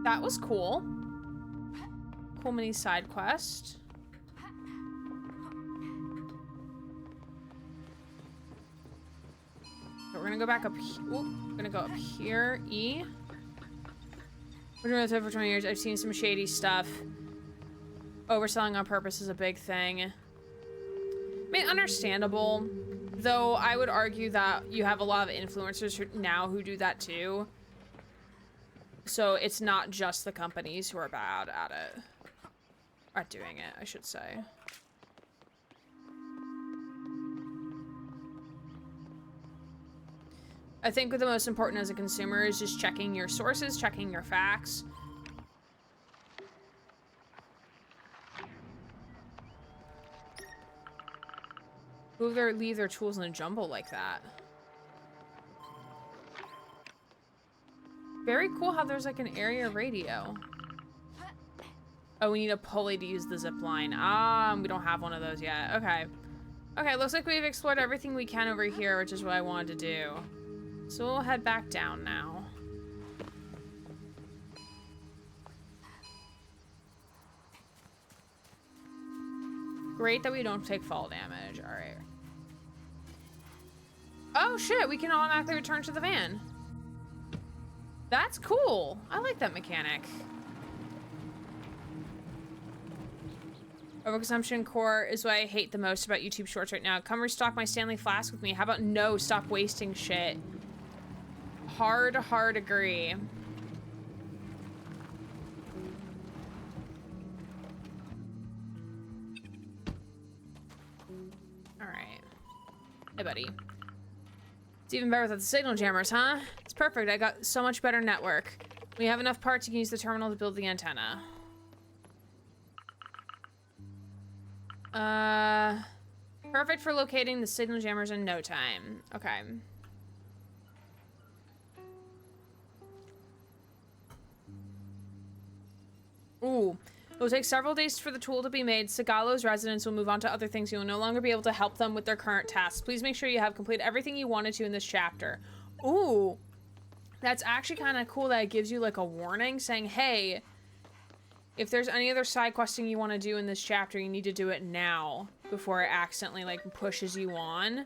That was cool. Cool mini side quest. So we're gonna go back up here. We're gonna go up here. E. We're doing this for 20 years. I've seen some shady stuff. Overselling on purpose is a big thing. I mean, understandable. Though I would argue that you have a lot of influencers now who do that too. So it's not just the companies who are bad at it. At doing it, I should say. I think the most important as a consumer is just checking your sources, checking your facts. Who would leave their tools in a jumble like that? Very cool how there's like an area radio. Oh, we need a pulley to use the zip line. Ah, we don't have one of those yet. Okay. Okay, looks like we've explored everything we can over here, which is what I wanted to do. So we'll head back down now. Great that we don't take fall damage. All right. Oh shit, we can automatically return to the van. That's cool. I like that mechanic. Overconsumption core is what I hate the most about YouTube Shorts right now. Come restock my Stanley Flask with me. How about no? Stop wasting shit. Hard agree. Alright. Hey, buddy. It's even better without the signal jammers, huh? It's perfect. I got so much better network. We have enough parts, you can use the terminal to build the antenna. Perfect for locating the signal jammers in no time. Okay. Ooh. It will take several days for the tool to be made. Sagalo's residents will move on to other things. You will no longer be able to help them with their current tasks. Please make sure you have completed everything you wanted to in this chapter. Ooh. That's actually kind of cool that it gives you like a warning saying, hey, if there's any other side questing you want to do in this chapter, you need to do it now before it accidentally like pushes you on.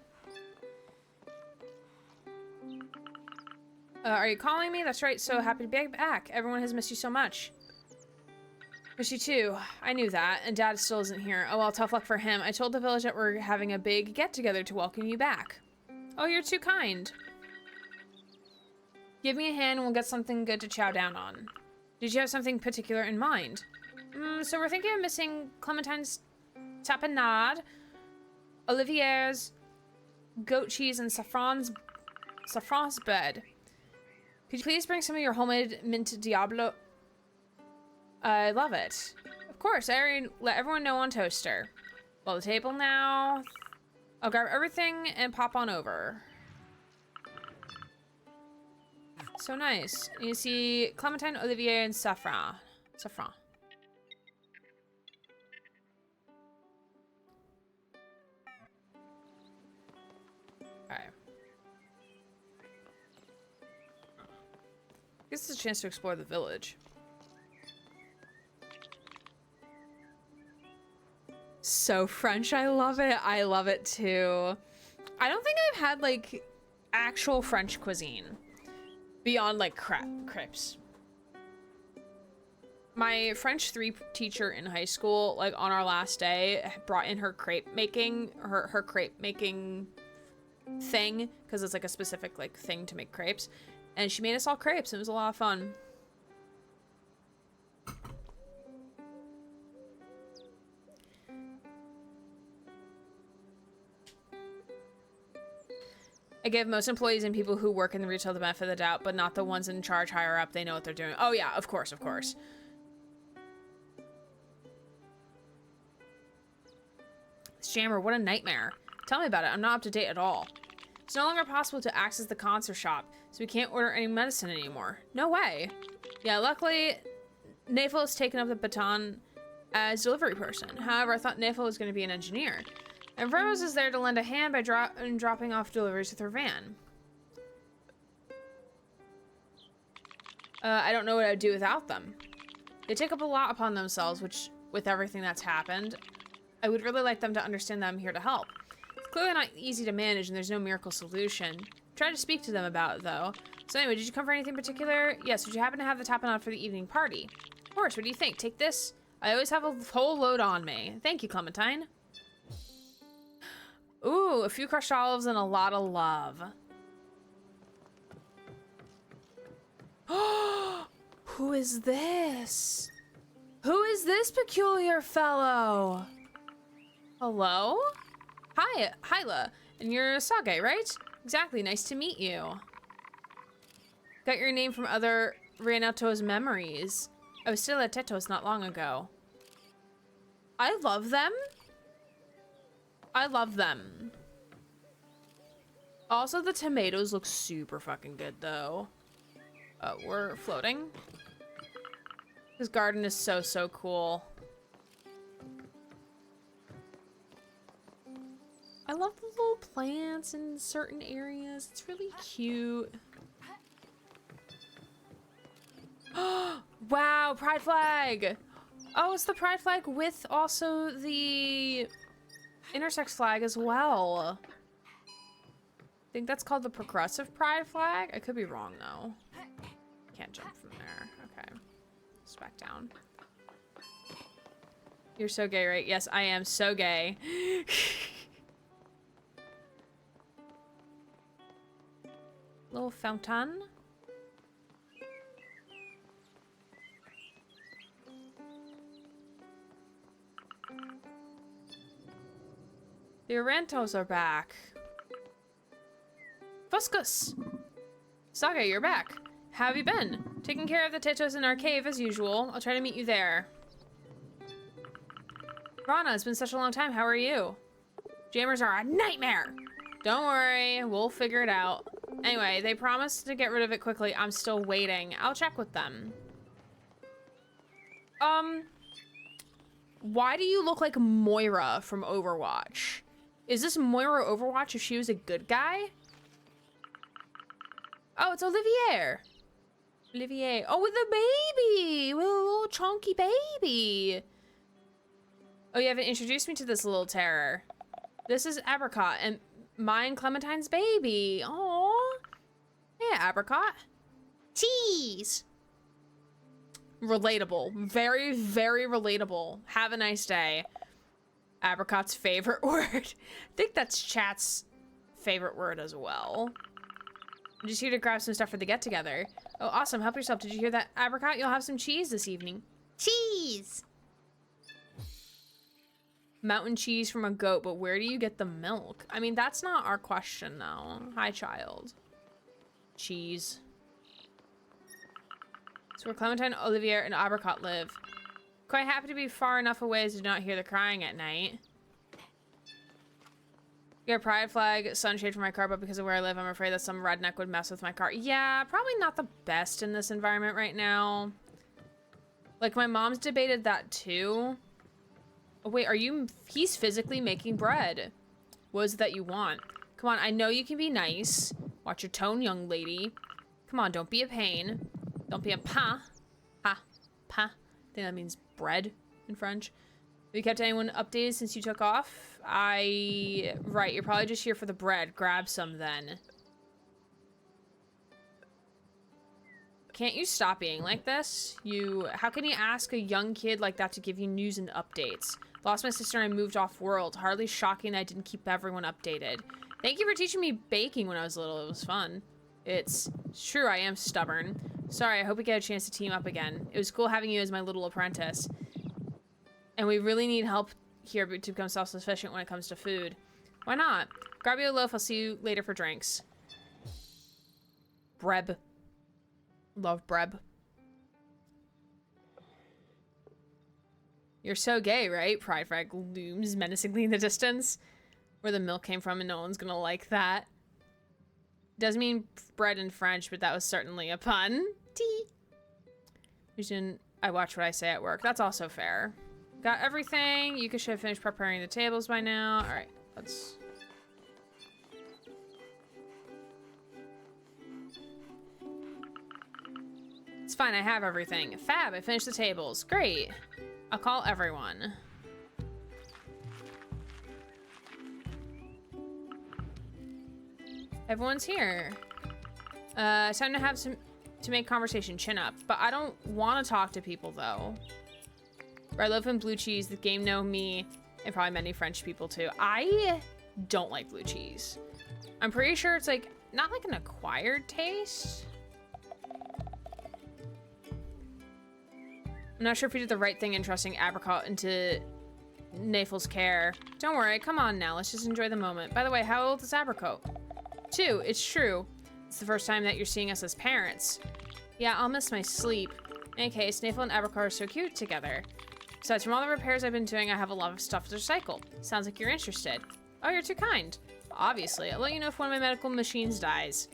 Are you calling me? That's right. So happy to be back. Everyone has missed you so much. Miss you too. I knew that, and Dad still isn't here. Oh well, tough luck for him. I told the village that we're having a big get-together to welcome you back. Oh, you're too kind. Give me a hand and we'll get something good to chow down on. Did you have something particular in mind? So we're thinking of missing Clementine's tapenade, Olivier's goat cheese, and Saffron's bread. Could you please bring some of your homemade mint diablo? I love it. Of course, I already let everyone know on Toaster. Well, the table now. I'll grab everything and pop on over. So nice. You see Clementine, Olivier, and Saffron. Saffron. Okay. This is a chance to explore the village. So French, I love it. I love it too. I don't think I've had like actual French cuisine beyond like crepes. My French 3 teacher in high school, like on our last day, brought in her crepe making, her crepe making thing, because it's like a specific like thing to make crepes, and she made us all crepes. It was a lot of fun. I give most employees and people who work in the retail the benefit of the doubt, but not the ones in charge higher up. They know what they're doing. Oh yeah, of course, of course. This jammer, what a nightmare. Tell me about it. I'm not up to date at all. It's no longer possible to access the concert shop, so we can't order any medicine anymore. No way. Yeah, luckily, Nafel has taken up the baton as delivery person. However, I thought Nafel was going to be an engineer. And Rose is there to lend a hand by dropping off deliveries with her van. I don't know what I'd do without them. They take up a lot upon themselves, which, with everything that's happened, I would really like them to understand that I'm here to help. It's clearly not easy to manage, and there's no miracle solution. Try to speak to them about it, though. So anyway, did you come for anything particular? Yes, would you happen to have the tapenade for the evening party? Of course, what do you think? Take this? I always have a whole load on me. Thank you, Clementine. Ooh, a few crushed olives and a lot of love. Who is this? Who is this peculiar fellow? Hello? Hi, Hyla. And you're Sage, right? Exactly, nice to meet you. Got your name from other Renato's memories. I was still at Tetos not long ago. I love them. I love them. Also, the tomatoes look super fucking good, though. We're floating. This garden is so, so cool. I love the little plants in certain areas. It's really cute. Wow, pride flag! Oh, it's the pride flag with also the intersex flag as well. I think that's called the progressive pride flag. I could be wrong though. Can't jump from there. Okay. Just back down. You're so gay, right? Yes, I am so gay. Little fountain. The Orentos are back. Fuscus! Saga, you're back. How have you been? Taking care of the Tetos in our cave as usual. I'll try to meet you there. Rana, it's been such a long time. How are you? Jammers are a nightmare! Don't worry, we'll figure it out. Anyway, they promised to get rid of it quickly. I'm still waiting. I'll check with them. Why do you look like Moira from Overwatch? Is this Moira Overwatch if she was a good guy? Oh, it's Olivier. Olivier. Oh, with a baby. With a little chunky baby. Oh, you haven't introduced me to this little terror. This is Apricot and mine Clementine's baby. Aww. Yeah, Apricot. Cheese. Relatable. Very, very relatable. Have a nice day. Apricot's favorite word. I think that's chat's favorite word as well. I'm just here to grab some stuff for the get-together. Oh, awesome. Help yourself. Did you hear that, Apricot? You'll have some cheese this evening. Cheese! Mountain cheese from a goat, but where do you get the milk? I mean, that's not our question, though. Hi, child. Cheese. It's where Clementine, Olivier, and Apricot live. Quite happy to be far enough away to not hear the crying at night. Got a pride flag, sunshade for my car, but because of where I live, I'm afraid that some redneck would mess with my car. Yeah, probably not the best in this environment right now. Like, my mom's debated that too. Oh, wait, he's physically making bread. What is it that you want? Come on, I know you can be nice. Watch your tone, young lady. Come on, don't be a pain. Don't be a pa. Pa. Pa. I think that means bread in French. Have you kept anyone updated since you took off? Right, you're probably just here for the bread. Grab some then. Can't you stop being like this? How can you ask a young kid like that to give you news and updates? Lost my sister and I moved off world. Hardly shocking that I didn't keep everyone updated. Thank you for teaching me baking when I was little. It was fun. It's true, I am stubborn. Sorry, I hope we get a chance to team up again. It was cool having you as my little apprentice. And we really need help here to become self-sufficient when it comes to food. Why not? Grab you a loaf, I'll see you later for drinks. Breb. Love breb. You're so gay, right? Pride flag looms menacingly in the distance. Where the milk came from and no one's gonna like that. Does mean bread in French, but that was certainly a pun. Tea. I watch what I say at work. That's also fair. Got everything. You should have finished preparing the tables by now. All right, let's... It's fine, I have everything. Fab, I finished the tables. Great. I'll call everyone. Everyone's here. Time to have to make conversation. Chin up. But I don't want to talk to people, though. Red loaf and blue cheese. The game know me. And probably many French people, too. I don't like blue cheese. I'm pretty sure it's, like, not like an acquired taste. I'm not sure if we did the right thing in trusting Apricot into Nafel's care. Don't worry, come on now, let's just enjoy the moment. By the way, how old is Apricot? 2, it's true. It's the first time that you're seeing us as parents. Yeah, I'll miss my sleep. In any case, Nafel and Apricot are so cute together. Besides, from all the repairs I've been doing, I have a lot of stuff to recycle. Sounds like you're interested. Oh, you're too kind. Obviously, I'll let you know if one of my medical machines dies.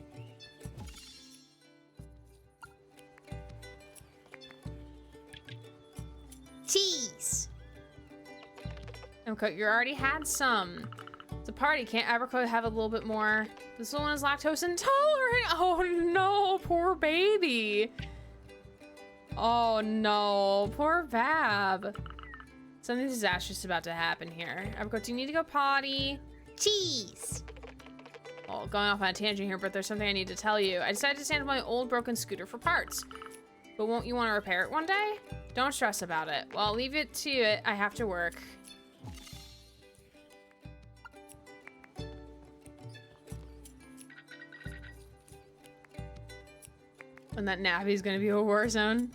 Cheese. Apricot, you already had some. It's a party. Can't Apricot have a little bit more? This one is lactose intolerant. Oh no, poor baby. Oh no, poor Bab. Something disastrous about to happen here. Apricot, do you need to go potty? Cheese. Oh, going off on a tangent here, but there's something I need to tell you. I decided to stand up my old broken scooter for parts. But won't you want to repair it one day? Don't stress about it. Well, I'll leave it to you. I have to work. And that nappy's gonna be a war zone.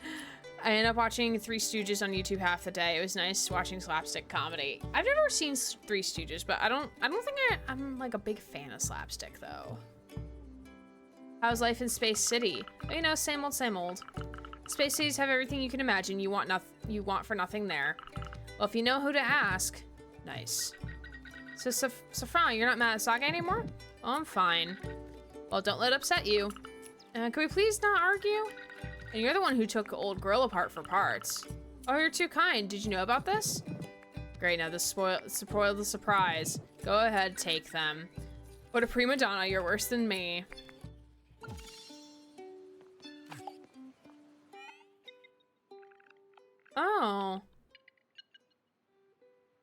I ended up watching Three Stooges on YouTube half the day. It was nice watching slapstick comedy. I've never seen Three Stooges, but I don't think I'm like a big fan of slapstick though. How's life in Space City? Oh, you know, same old, same old. Space cities have everything you can imagine. You want for nothing there. Well, if you know who to ask, nice. So Safran, you're not mad at Saga anymore? Oh, I'm fine. Well, don't let it upset you. Can we please not argue? And you're the one who took old girl apart for parts. Oh, you're too kind. Did you know about this? Great, now this spoiled the surprise. Go ahead, take them. What a prima donna, you're worse than me. Oh.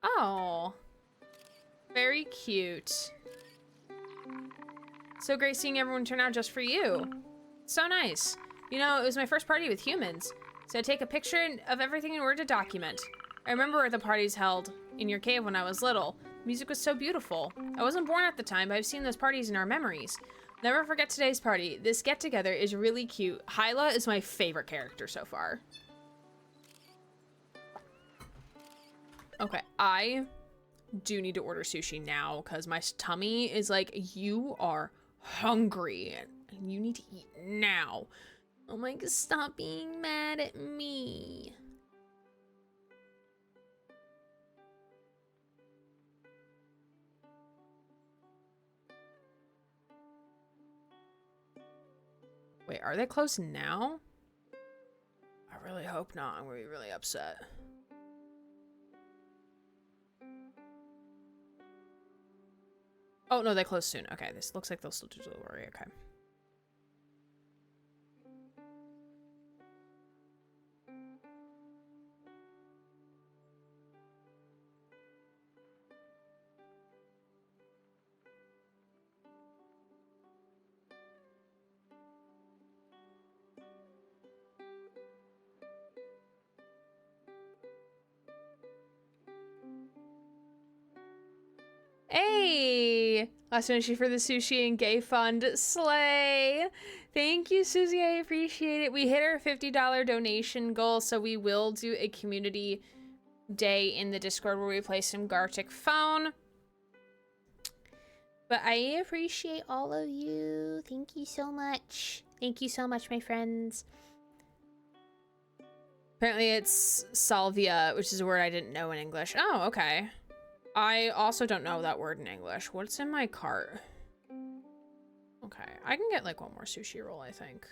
Oh. Very cute. So great seeing everyone turn out just for you. So nice. You know, it was my first party with humans, so I take a picture of everything in order to document. I remember the parties held in your cave when I was little. Music was so beautiful. I wasn't born at the time, but I've seen those parties in our memories. Never forget today's party. This get-together is really cute. Hyla is my favorite character so far. Okay, I do need to order sushi now because my tummy is like, you are hungry and you need to eat now. Oh my god, stop being mad at me. Wait, are they closed now? I really hope not. I'm gonna be really upset. Oh no, they close soon. Okay, this looks like they'll still do delivery. Okay. Hey! Last donation for the sushi and gay fund. Slay! Thank you, Susie. I appreciate it. We hit our $50 donation goal, so we will do a community day in the Discord where we play some Gartic Phone. But I appreciate all of you. Thank you so much. Thank you so much, my friends. Apparently it's salvia, which is a word I didn't know in English. Oh, okay. I also don't know that word in English. What's in my cart? Okay, I can get like one more sushi roll, I think.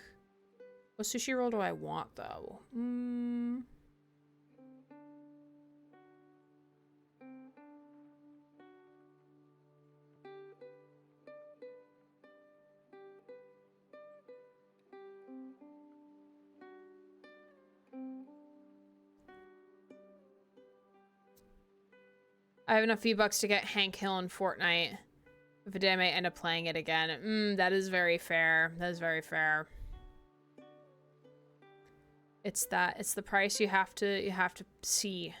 What sushi roll do I want, though? I have enough V-Bucks to get Hank Hill in Fortnite. If a day I may end up playing it again. That is very fair. That is very fair. It's the price you have to see.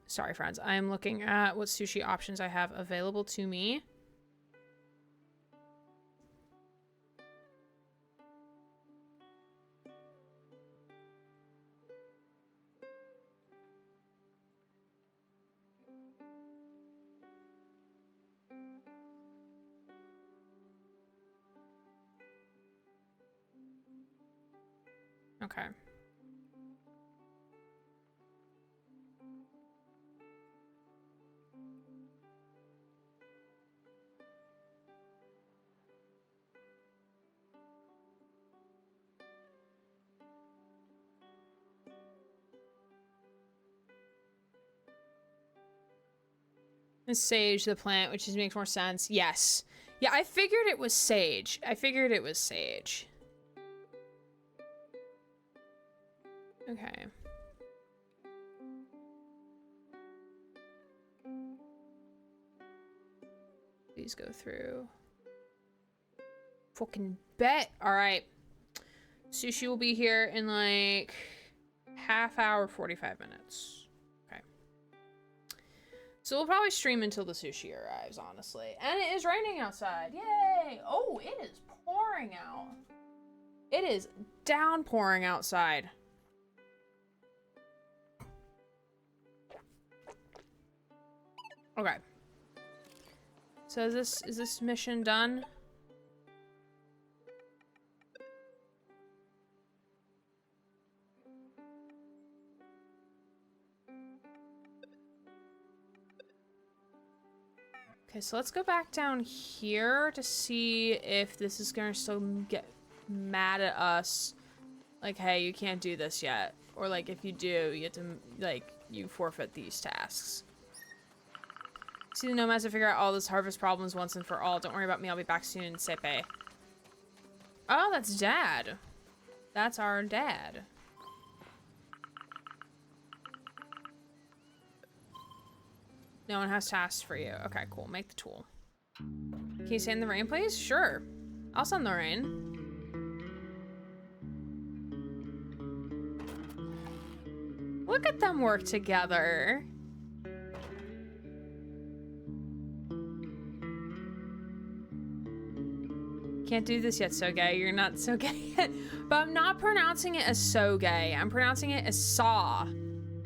Sorry, friends. I am looking at what sushi options I have available to me. Okay. And sage, the plant, which just makes more sense. Yes. Yeah, I figured it was sage. Okay. Please go through. Fucking bet. All right. Sushi will be here in like half hour, 45 minutes. Okay. So we'll probably stream until the sushi arrives, honestly. And it is raining outside. Yay! Oh, it is pouring out. It is downpouring outside. Okay. So is this mission done? Okay, so let's go back down here to see if this is gonna still get mad at us. Like, hey, you can't do this yet. Or like, if you do, you have to, like, you forfeit these tasks. See the nomads to figure out all those harvest problems once and for all. Don't worry about me, I'll be back soon, Sepe. Oh, that's Dad. That's our dad. No one has tasks for you. Okay, cool. Make the tool. Can you stay in the rain, please? Sure. I'll send the rain. Look at them work together. Can't do this yet, so gay. You're not so gay yet. But I'm not pronouncing it as so gay. I'm pronouncing it as saw.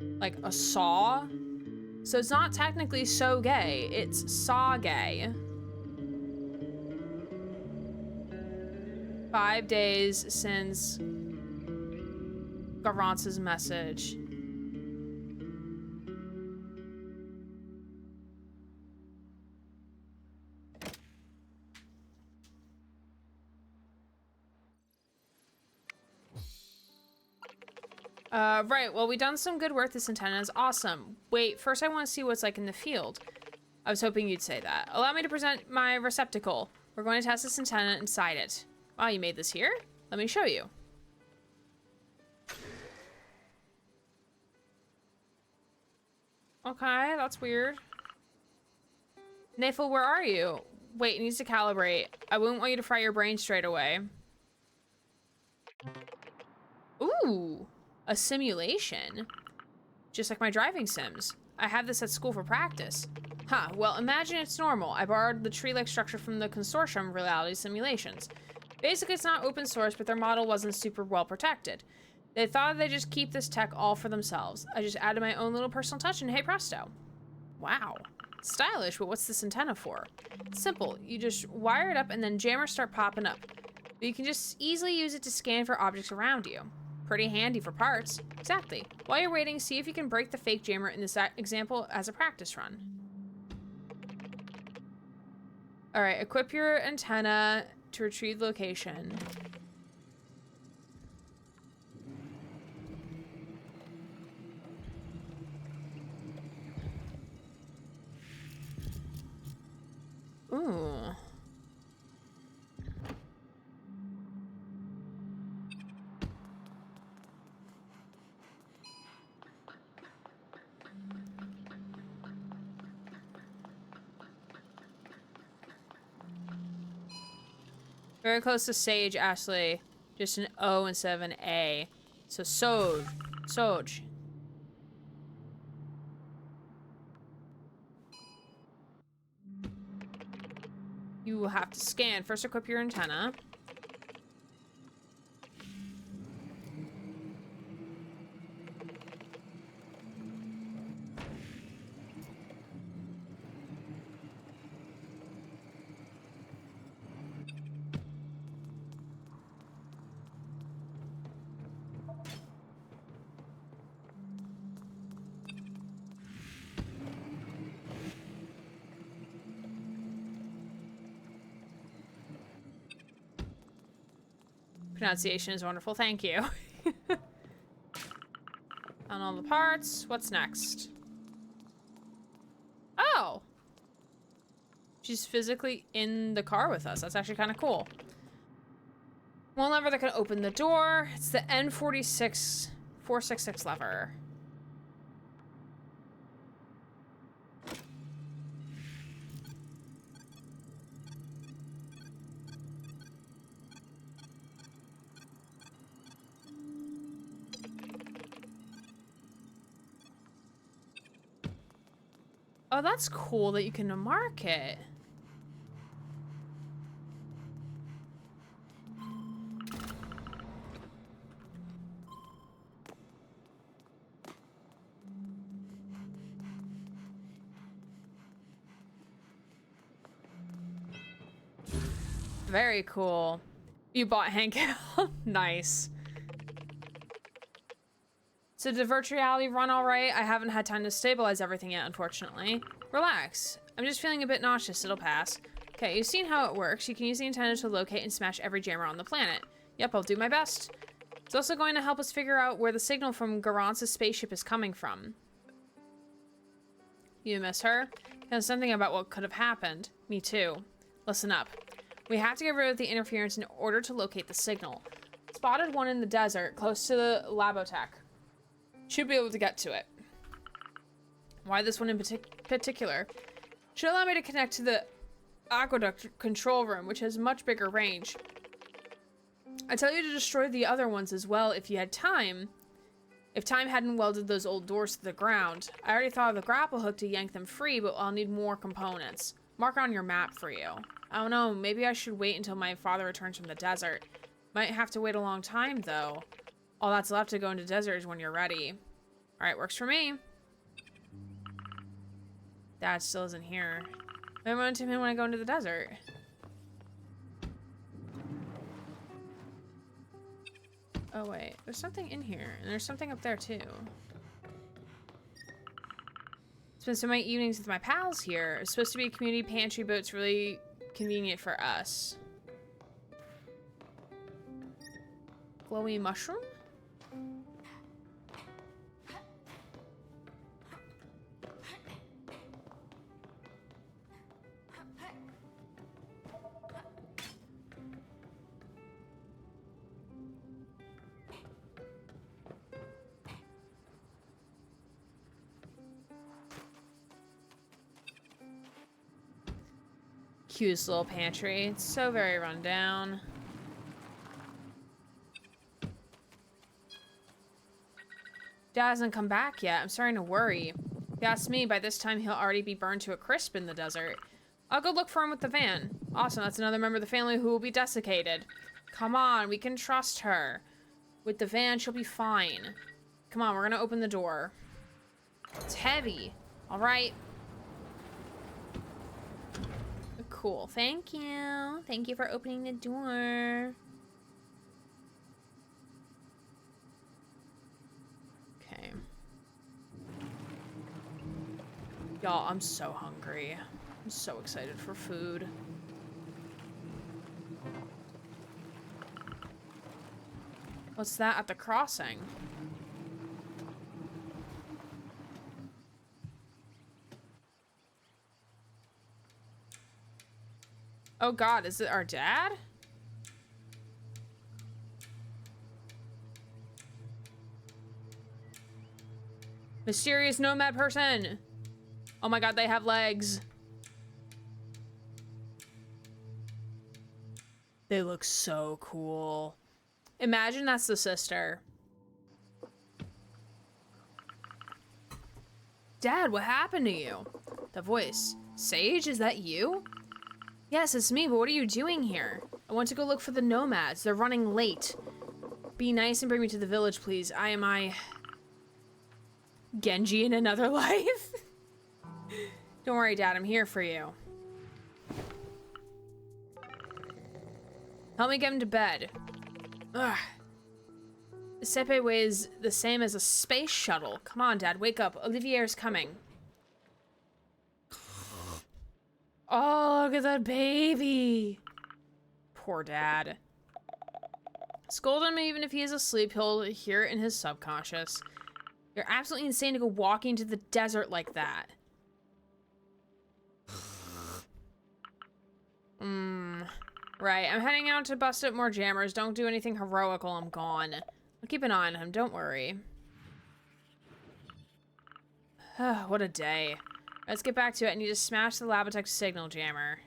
Like a saw. So it's not technically so gay. It's saw gay. 5 days since Garance's message. Right, well, we done some good work this antennas. Awesome. Wait, first I want to see what's like in the field. I was hoping you'd say that. Allow me to present my receptacle. We're going to test this antenna inside it. Wow, you made this here? Let me show you. Okay, that's weird. Nafel, where are you? Wait, it needs to calibrate. I wouldn't want you to fry your brain straight away. Ooh, a simulation. Just like my driving sims. I have this at school for practice. Huh, well, imagine it's normal. I borrowed the tree-like structure from the consortium reality simulations. Basically, it's not open source, but their model wasn't super well protected. They thought they'd just keep this tech all for themselves. I just added my own little personal touch and hey presto. Wow. Stylish, but what's this antenna for? It's simple. You just wire it up and then jammers start popping up. But you can just easily use it to scan for objects around you. Pretty handy for parts. Exactly. While you're waiting, see if you can break the fake jammer in this example as a practice run. Alright, equip your antenna to retrieve location. Ooh. Very close to Sage, Ashley. Just an O instead of an A. So Soj. Soj. You will have to scan. First equip your antenna. Pronunciation is wonderful. Thank you. On all the parts. What's next? Oh. She's physically in the car with us. That's actually kind of cool. One lever that can open the door. It's the N46 466 lever. Oh, that's cool that you can mark it. Very cool. You bought Hank. Nice. So did virtual reality run all right? I haven't had time to stabilize everything yet, unfortunately. Relax. I'm just feeling a bit nauseous. It'll pass. Okay, you've seen how it works. You can use the antenna to locate and smash every jammer on the planet. Yep, I'll do my best. It's also going to help us figure out where the signal from Garance's spaceship is coming from. You miss her? There's something about what could have happened. Me too. Listen up. We have to get rid of the interference in order to locate the signal. Spotted one in the desert, close to the Labotech. Should be able to get to it. Why this one in particular? Should allow me to connect to the aqueduct control room, which has much bigger range. I tell you to destroy the other ones as well if you had time. If time hadn't welded those old doors to the ground. I already thought of the grapple hook to yank them free, but I'll need more components. Mark on your map for you. I don't know, maybe I should wait until my father returns from the desert. Might have to wait a long time, though. All that's left to go into desert is when you're ready. Alright, works for me. Dad still isn't here. I run into him when I go into the desert. Oh wait, there's something in here, and there's something up there too. Spend some of my evenings with my pals here. It's supposed to be a community pantry, but it's really convenient for us. Glowy mushroom? Cutest little pantry. It's so very run down. Dad hasn't come back yet. I'm starting to worry. If you ask me, by this time he'll already be burned to a crisp in the desert. I'll go look for him with the van. Awesome, that's another member of the family who will be desiccated. Come on, we can trust her. With the van, she'll be fine. Come on, we're gonna open the door. It's heavy. All right. Cool. Thank you. Thank you for opening the door. Okay. Y'all, I'm so hungry. I'm so excited for food. What's that at the crossing? Oh god, is it our dad? Mysterious nomad person. Oh my god, they have legs. They look so cool. Imagine that's the sister. Dad, what happened to you? The voice. Sage, is that you? Yes, it's me, but what are you doing here? I want to go look for the nomads. They're running late. Be nice and bring me to the village, please. Am I Genji in another life? Don't worry, Dad. I'm here for you. Help me get him to bed. Ugh. The Sepe weighs the same as a space shuttle. Come on, Dad. Wake up. Olivier's coming. Oh, look at that baby. Poor Dad. Scold him even if he is asleep, he'll hear it in his subconscious. You're absolutely insane to go walking into the desert like that. Right, I'm heading out to bust up more jammers. Don't do anything heroic while I'm gone. I'll keep an eye on him, don't worry. What a day. Let's get back to it. I need to smash the Labatech signal jammer.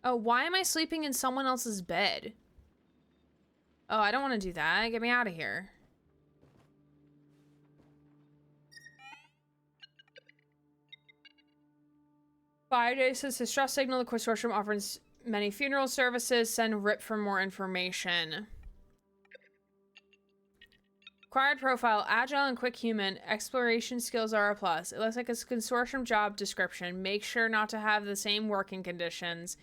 Oh, why am I sleeping in someone else's bed? Oh, I don't want to do that. Get me out of here. Friday says distress signal. The consortium offers many funeral services. Send Rip for more information. Acquired profile, agile and quick human. Exploration skills are a plus. It looks like it's a consortium job description. Make sure not to have the same working conditions.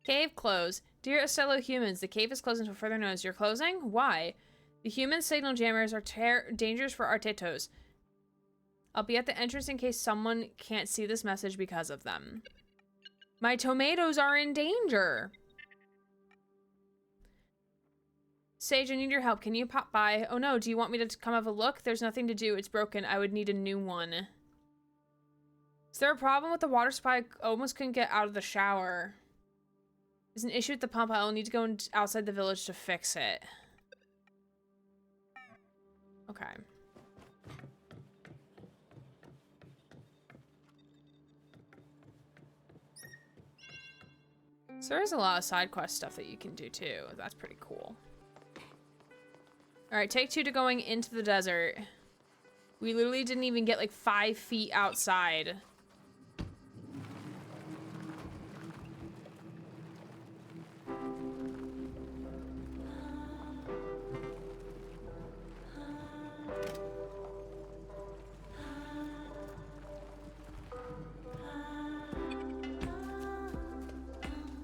Cave close. Dear Ocello humans, the cave is closed until further notice. You're closing? Why? The human signal jammers are dangerous for Artetos. I'll be at the entrance in case someone can't see this message because of them. My tomatoes are in danger. Sage, I need your help. Can you pop by? Oh no, do you want me to come have a look? There's nothing to do. It's broken. I would need a new one. Is there a problem with the water supply? I almost couldn't get out of the shower. There's an issue with the pump. I'll need to go outside the village to fix it. Okay. So there is a lot of side quest stuff that you can do too. That's pretty cool. All right, take 2 to going into the desert. We literally didn't even get like 5 feet outside.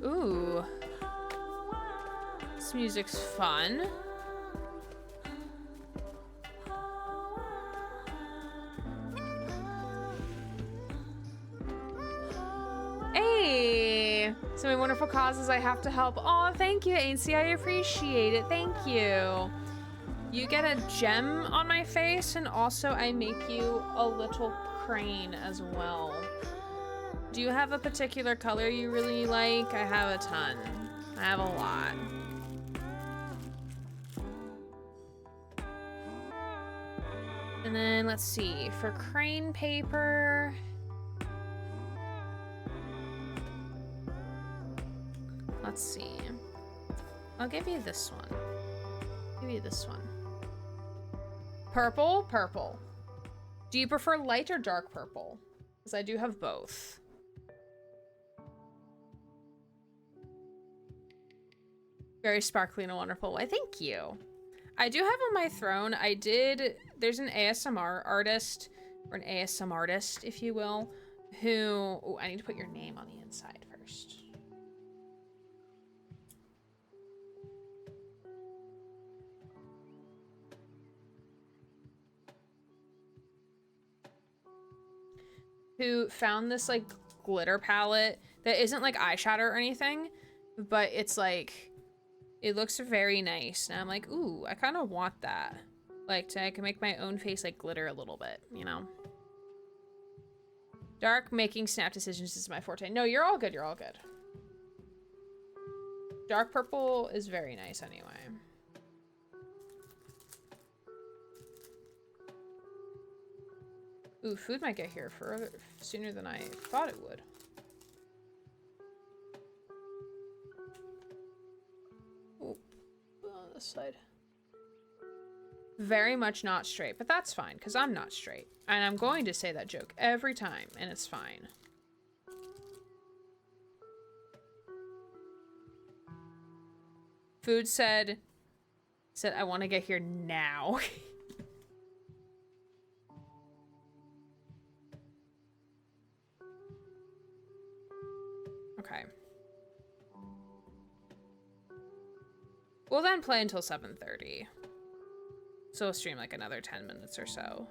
Ooh. This music's fun. Hey! So many wonderful causes I have to help. Oh, thank you, Ainsley. I appreciate it. Thank you. You get a gem on my face, and also I make you a little crane as well. Do you have a particular color you really like? I have a ton. I have a lot. And then let's see, for crane paper. Let's see. I'll give you this one. Give you this one. Purple, purple. Do you prefer light or dark purple? Because I do have both. Very sparkly in a wonderful way. Thank you. I do have on my throne, there's an ASMR artist, or an ASM artist, if you will, who, oh, I need to put your name on the inside first. Who found this like glitter palette that isn't like eyeshadow or anything, but it's like, it looks very nice. And I'm like, ooh, I kind of want that. Like, I can make my own face like glitter a little bit, you know? Dark, making snap decisions is my forte. No, you're all good, you're all good. Dark purple is very nice anyway. Ooh, food might get here sooner than I thought it would. Ooh, on this side. Very much not straight, but that's fine, because I'm not straight. And I'm going to say that joke every time, and it's fine. Food said I want to get here now. Okay. We'll then play until 7:30. So we'll stream like another 10 minutes or so.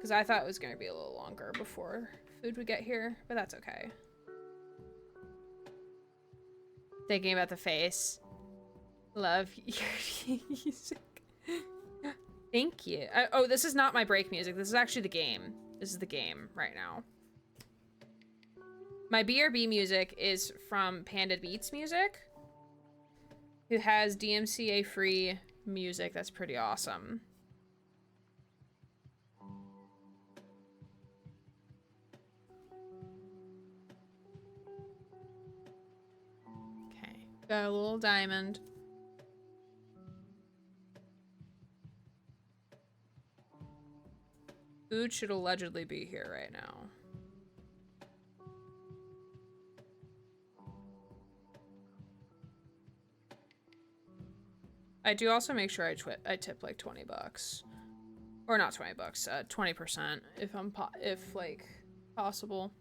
Because I thought it was going to be a little longer before food would get here, but that's okay. Thinking about the face. Love your music. Thank you. Oh, this is not my break music. This is actually the game. This is the game right now. My BRB music is from Panda Beats Music, who has DMCA-free music that's pretty awesome. Okay, got a little diamond. Food should allegedly be here right now. I do also make sure I tip like 20 bucks. Or not 20 bucks, 20% if like possible.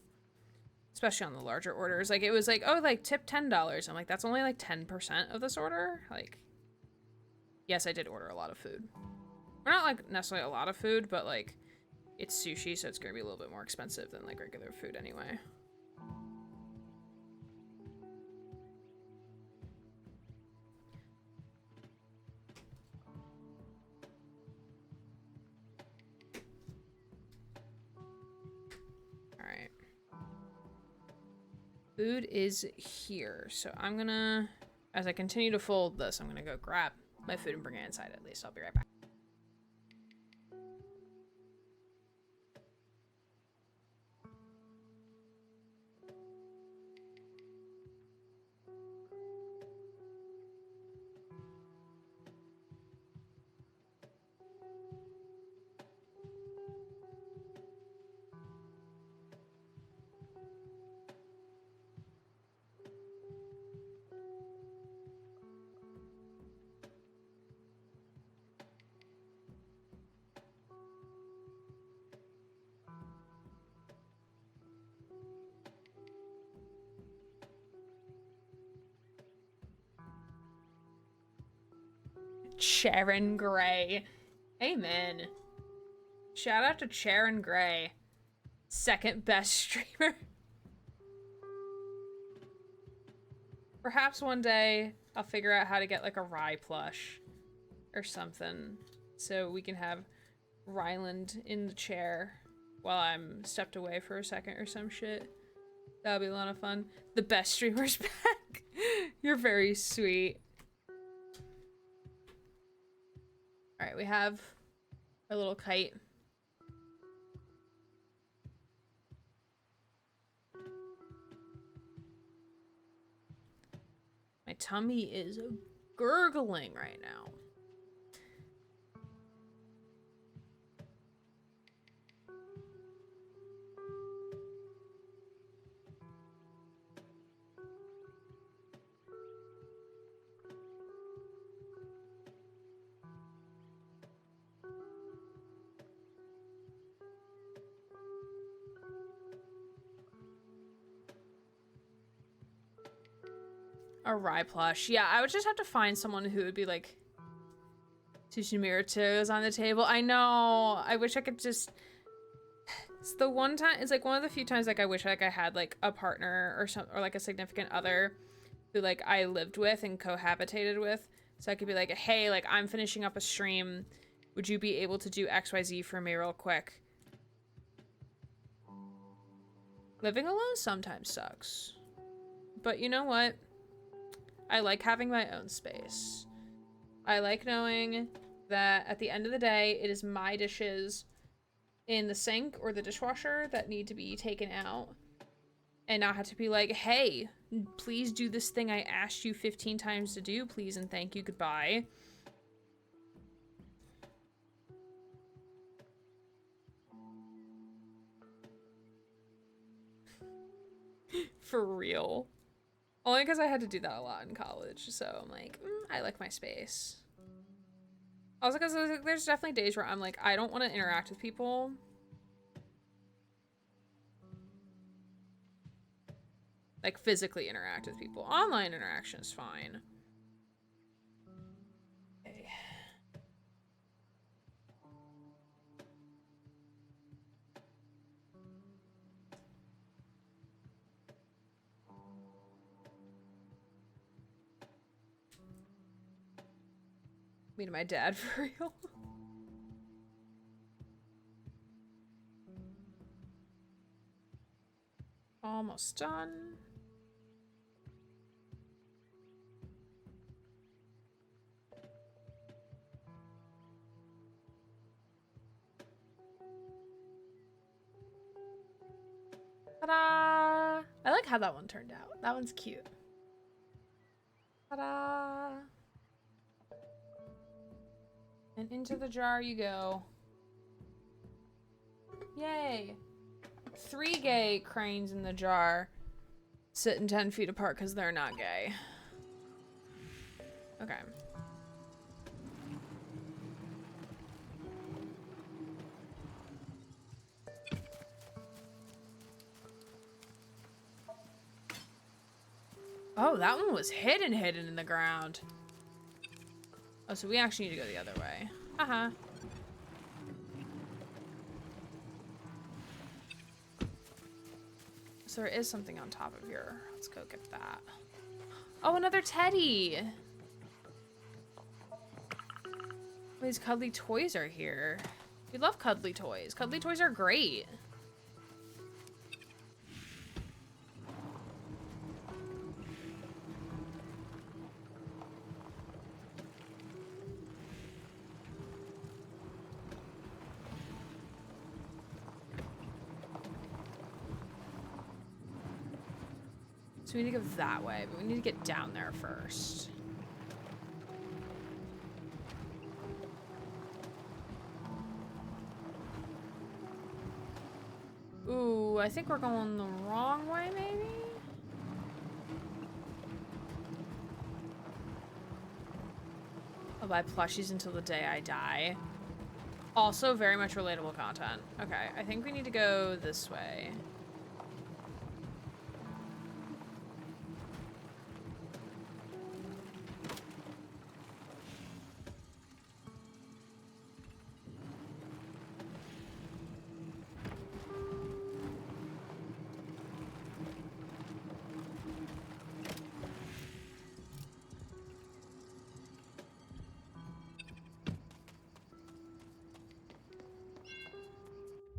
Especially on the larger orders. Like it was like, oh, like tip $10. I'm like, that's only like 10% of this order. Like, yes, I did order a lot of food. Or not like necessarily a lot of food, but like it's sushi, so it's gonna be a little bit more expensive than like regular food anyway. Food is here, so I'm gonna, as I continue to fold this, I'm gonna go grab my food and bring it inside at least. I'll be right back. Sharon Gray. Amen. Shout out to Sharon Gray. Second best streamer. Perhaps one day I'll figure out how to get like a Rye plush or something so we can have Ryland in the chair while I'm stepped away for a second or some shit. That'll be a lot of fun. The best streamer's back. You're very sweet. All right, we have our little kite. My tummy is gurgling right now. A Rye plush. Yeah, I would just have to find someone who would be like Tsushimura toes on the table. I know. I wish I could just. It's the one time. It's like one of the few times like I wish like I had like a partner or some or like a significant other who like I lived with and cohabitated with, so I could be like, hey, like I'm finishing up a stream. Would you be able to do XYZ for me real quick? Living alone sometimes sucks, but you know what? I like having my own space. I like knowing that at the end of the day, it is my dishes in the sink or the dishwasher that need to be taken out and not have to be like, hey, please do this thing I asked you 15 times to do, please and thank you, goodbye. For real. Only because I had to do that a lot in college, so I'm like, I like my space. Also because there's definitely days where I'm like, I don't want to interact with people. Like, physically interact with people. Online interaction is fine. Okay. Me to my dad for real. Almost done. Ta-da! I like how that one turned out. That one's cute. Ta-da! And into the jar you go. Yay! 3 gay cranes in the jar. Sitting 10 feet apart because they're not gay. Okay. Oh, that one was hidden in the ground. Oh, so we actually need to go the other way. Uh-huh. So there is something on top of here. Let's go get that. Oh, another teddy! These cuddly toys are here. We love cuddly toys. Cuddly toys are great. So we need to go that way, but we need to get down there first. Ooh, I think we're going the wrong way, maybe? I'll buy plushies until the day I die. Also, very much relatable content. Okay, I think we need to go this way.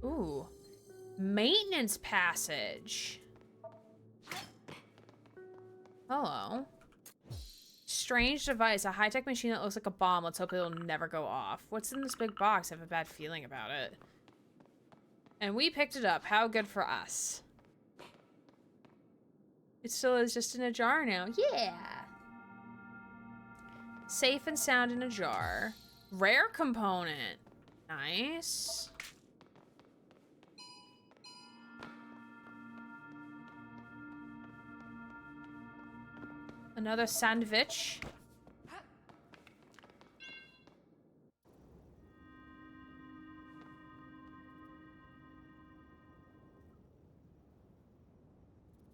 Ooh. Maintenance passage. Hello. Strange device. A high-tech machine that looks like a bomb. Let's hope it'll never go off. What's in this big box? I have a bad feeling about it. And we picked it up. How good for us. It still is just in a jar now. Yeah. Safe and sound in a jar. Rare component. Nice. Another sandwich.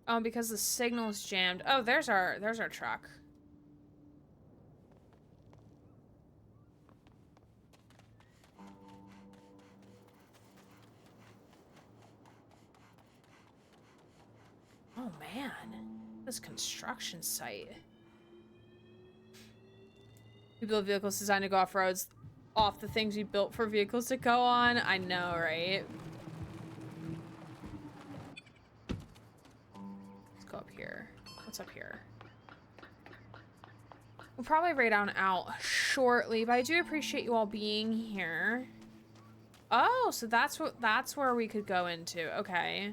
Oh, because the signal's jammed. Oh, there's our truck. Oh man. This construction site. We build vehicles designed to go off roads, off the things we built for vehicles to go on. I know, right? Let's go up here. What's up here? We'll probably raid on out shortly, but I do appreciate you all being here. Oh, so that's where we could go into. Okay.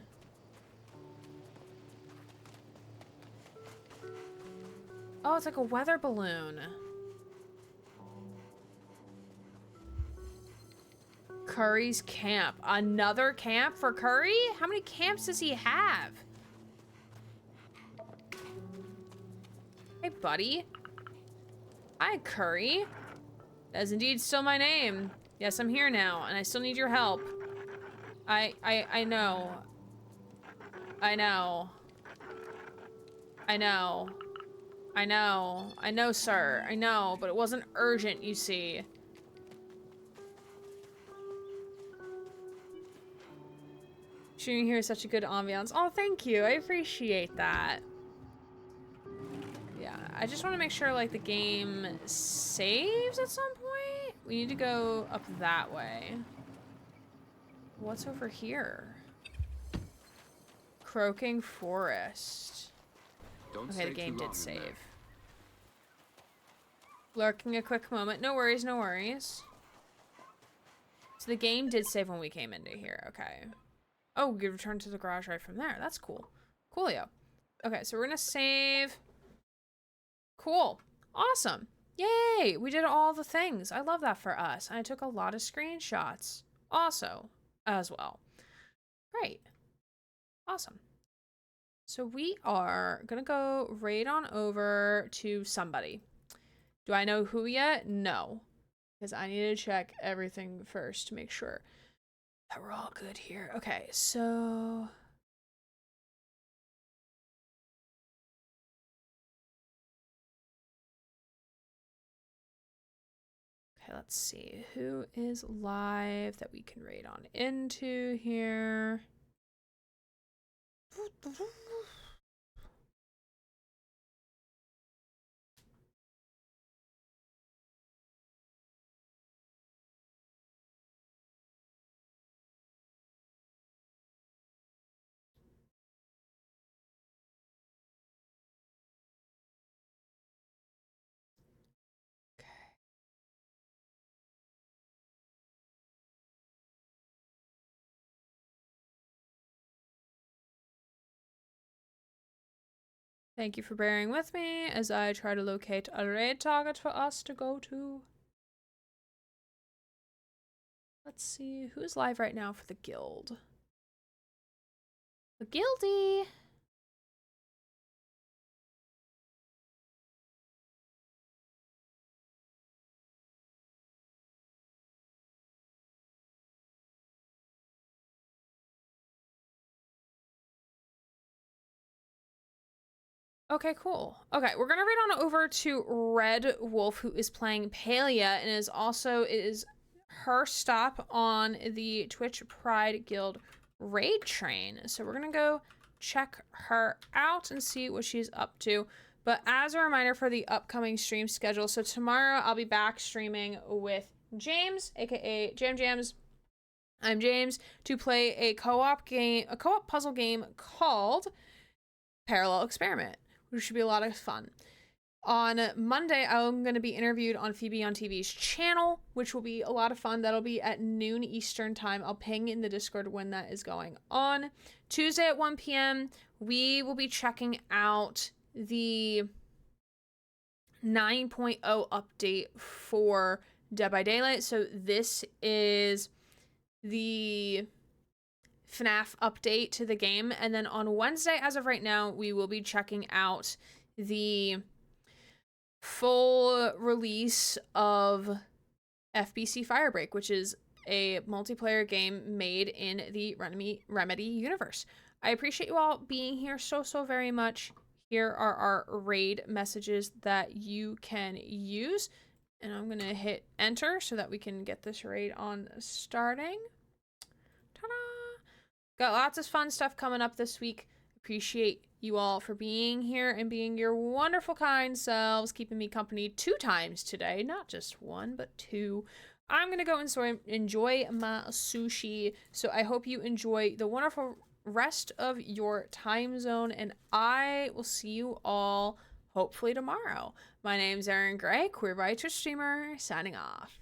Oh, it's like a weather balloon. Curry's camp. Another camp for Curry? How many camps does he have? Hey, buddy. Hi, Curry. That is indeed still my name. Yes, I'm here now, and I still need your help. I know. I know. I know. I know. I know, sir. I know, but it wasn't urgent, you see. Shooting here is such a good ambiance. Oh, thank you. I appreciate that. Yeah, I just want to make sure like the game saves at some point. We need to go up that way. What's over here? Croaking Forest. Okay, the game did save. Lurking a quick moment. No worries, no worries. So the game did save when we came into here. Okay. Oh, we returned to the garage right from there. That's cool. Coolio. Okay, so we're gonna save. Cool. Awesome. Yay! We did all the things. I love that for us. And I took a lot of screenshots also as well. Great. Awesome. So we are gonna go raid on over to somebody. Do I know who yet? No. Because I need to check everything first to make sure that we're all good here. Okay, so... Okay, let's see. Who is live that we can raid on into here? Thank you for bearing with me as I try to locate a raid target for us to go to. Let's see, who's live right now for the guild? The guilty! Okay, cool. Okay, we're gonna read on over to Red Wolf, who is playing Palia and is her stop on the Twitch Pride Guild raid train. So we're gonna go check her out and see what she's up to. But as a reminder for the upcoming stream schedule, so tomorrow I'll be back streaming with James, aka Jam Jams. I'm James, to play a co-op puzzle game called Parallel Experiment, which should be a lot of fun. On Monday, I'm going to be interviewed on Phoebe on TV's channel, which will be a lot of fun. That'll be at noon Eastern time. I'll ping in the Discord when that is going on. Tuesday at 1 p.m., we will be checking out the 9.0 update for Dead by Daylight. So this is the FNAF update to the game. And then on Wednesday, as of right now, we will be checking out the full release of FBC Firebreak, which is a multiplayer game made in the Remedy universe. I appreciate you all being here so very much. Here are our raid messages that you can use. And I'm going to hit enter so that we can get this raid on starting. Ta-da! Got lots of fun stuff coming up this week. Appreciate you all for being here and being your wonderful, kind selves, keeping me company 2 times today. Not just 1, but 2. I'm going to go and enjoy my sushi. So I hope you enjoy the wonderful rest of your time zone, and I will see you all hopefully tomorrow. My name's Erin Gray, queer bi Twitch streamer, signing off.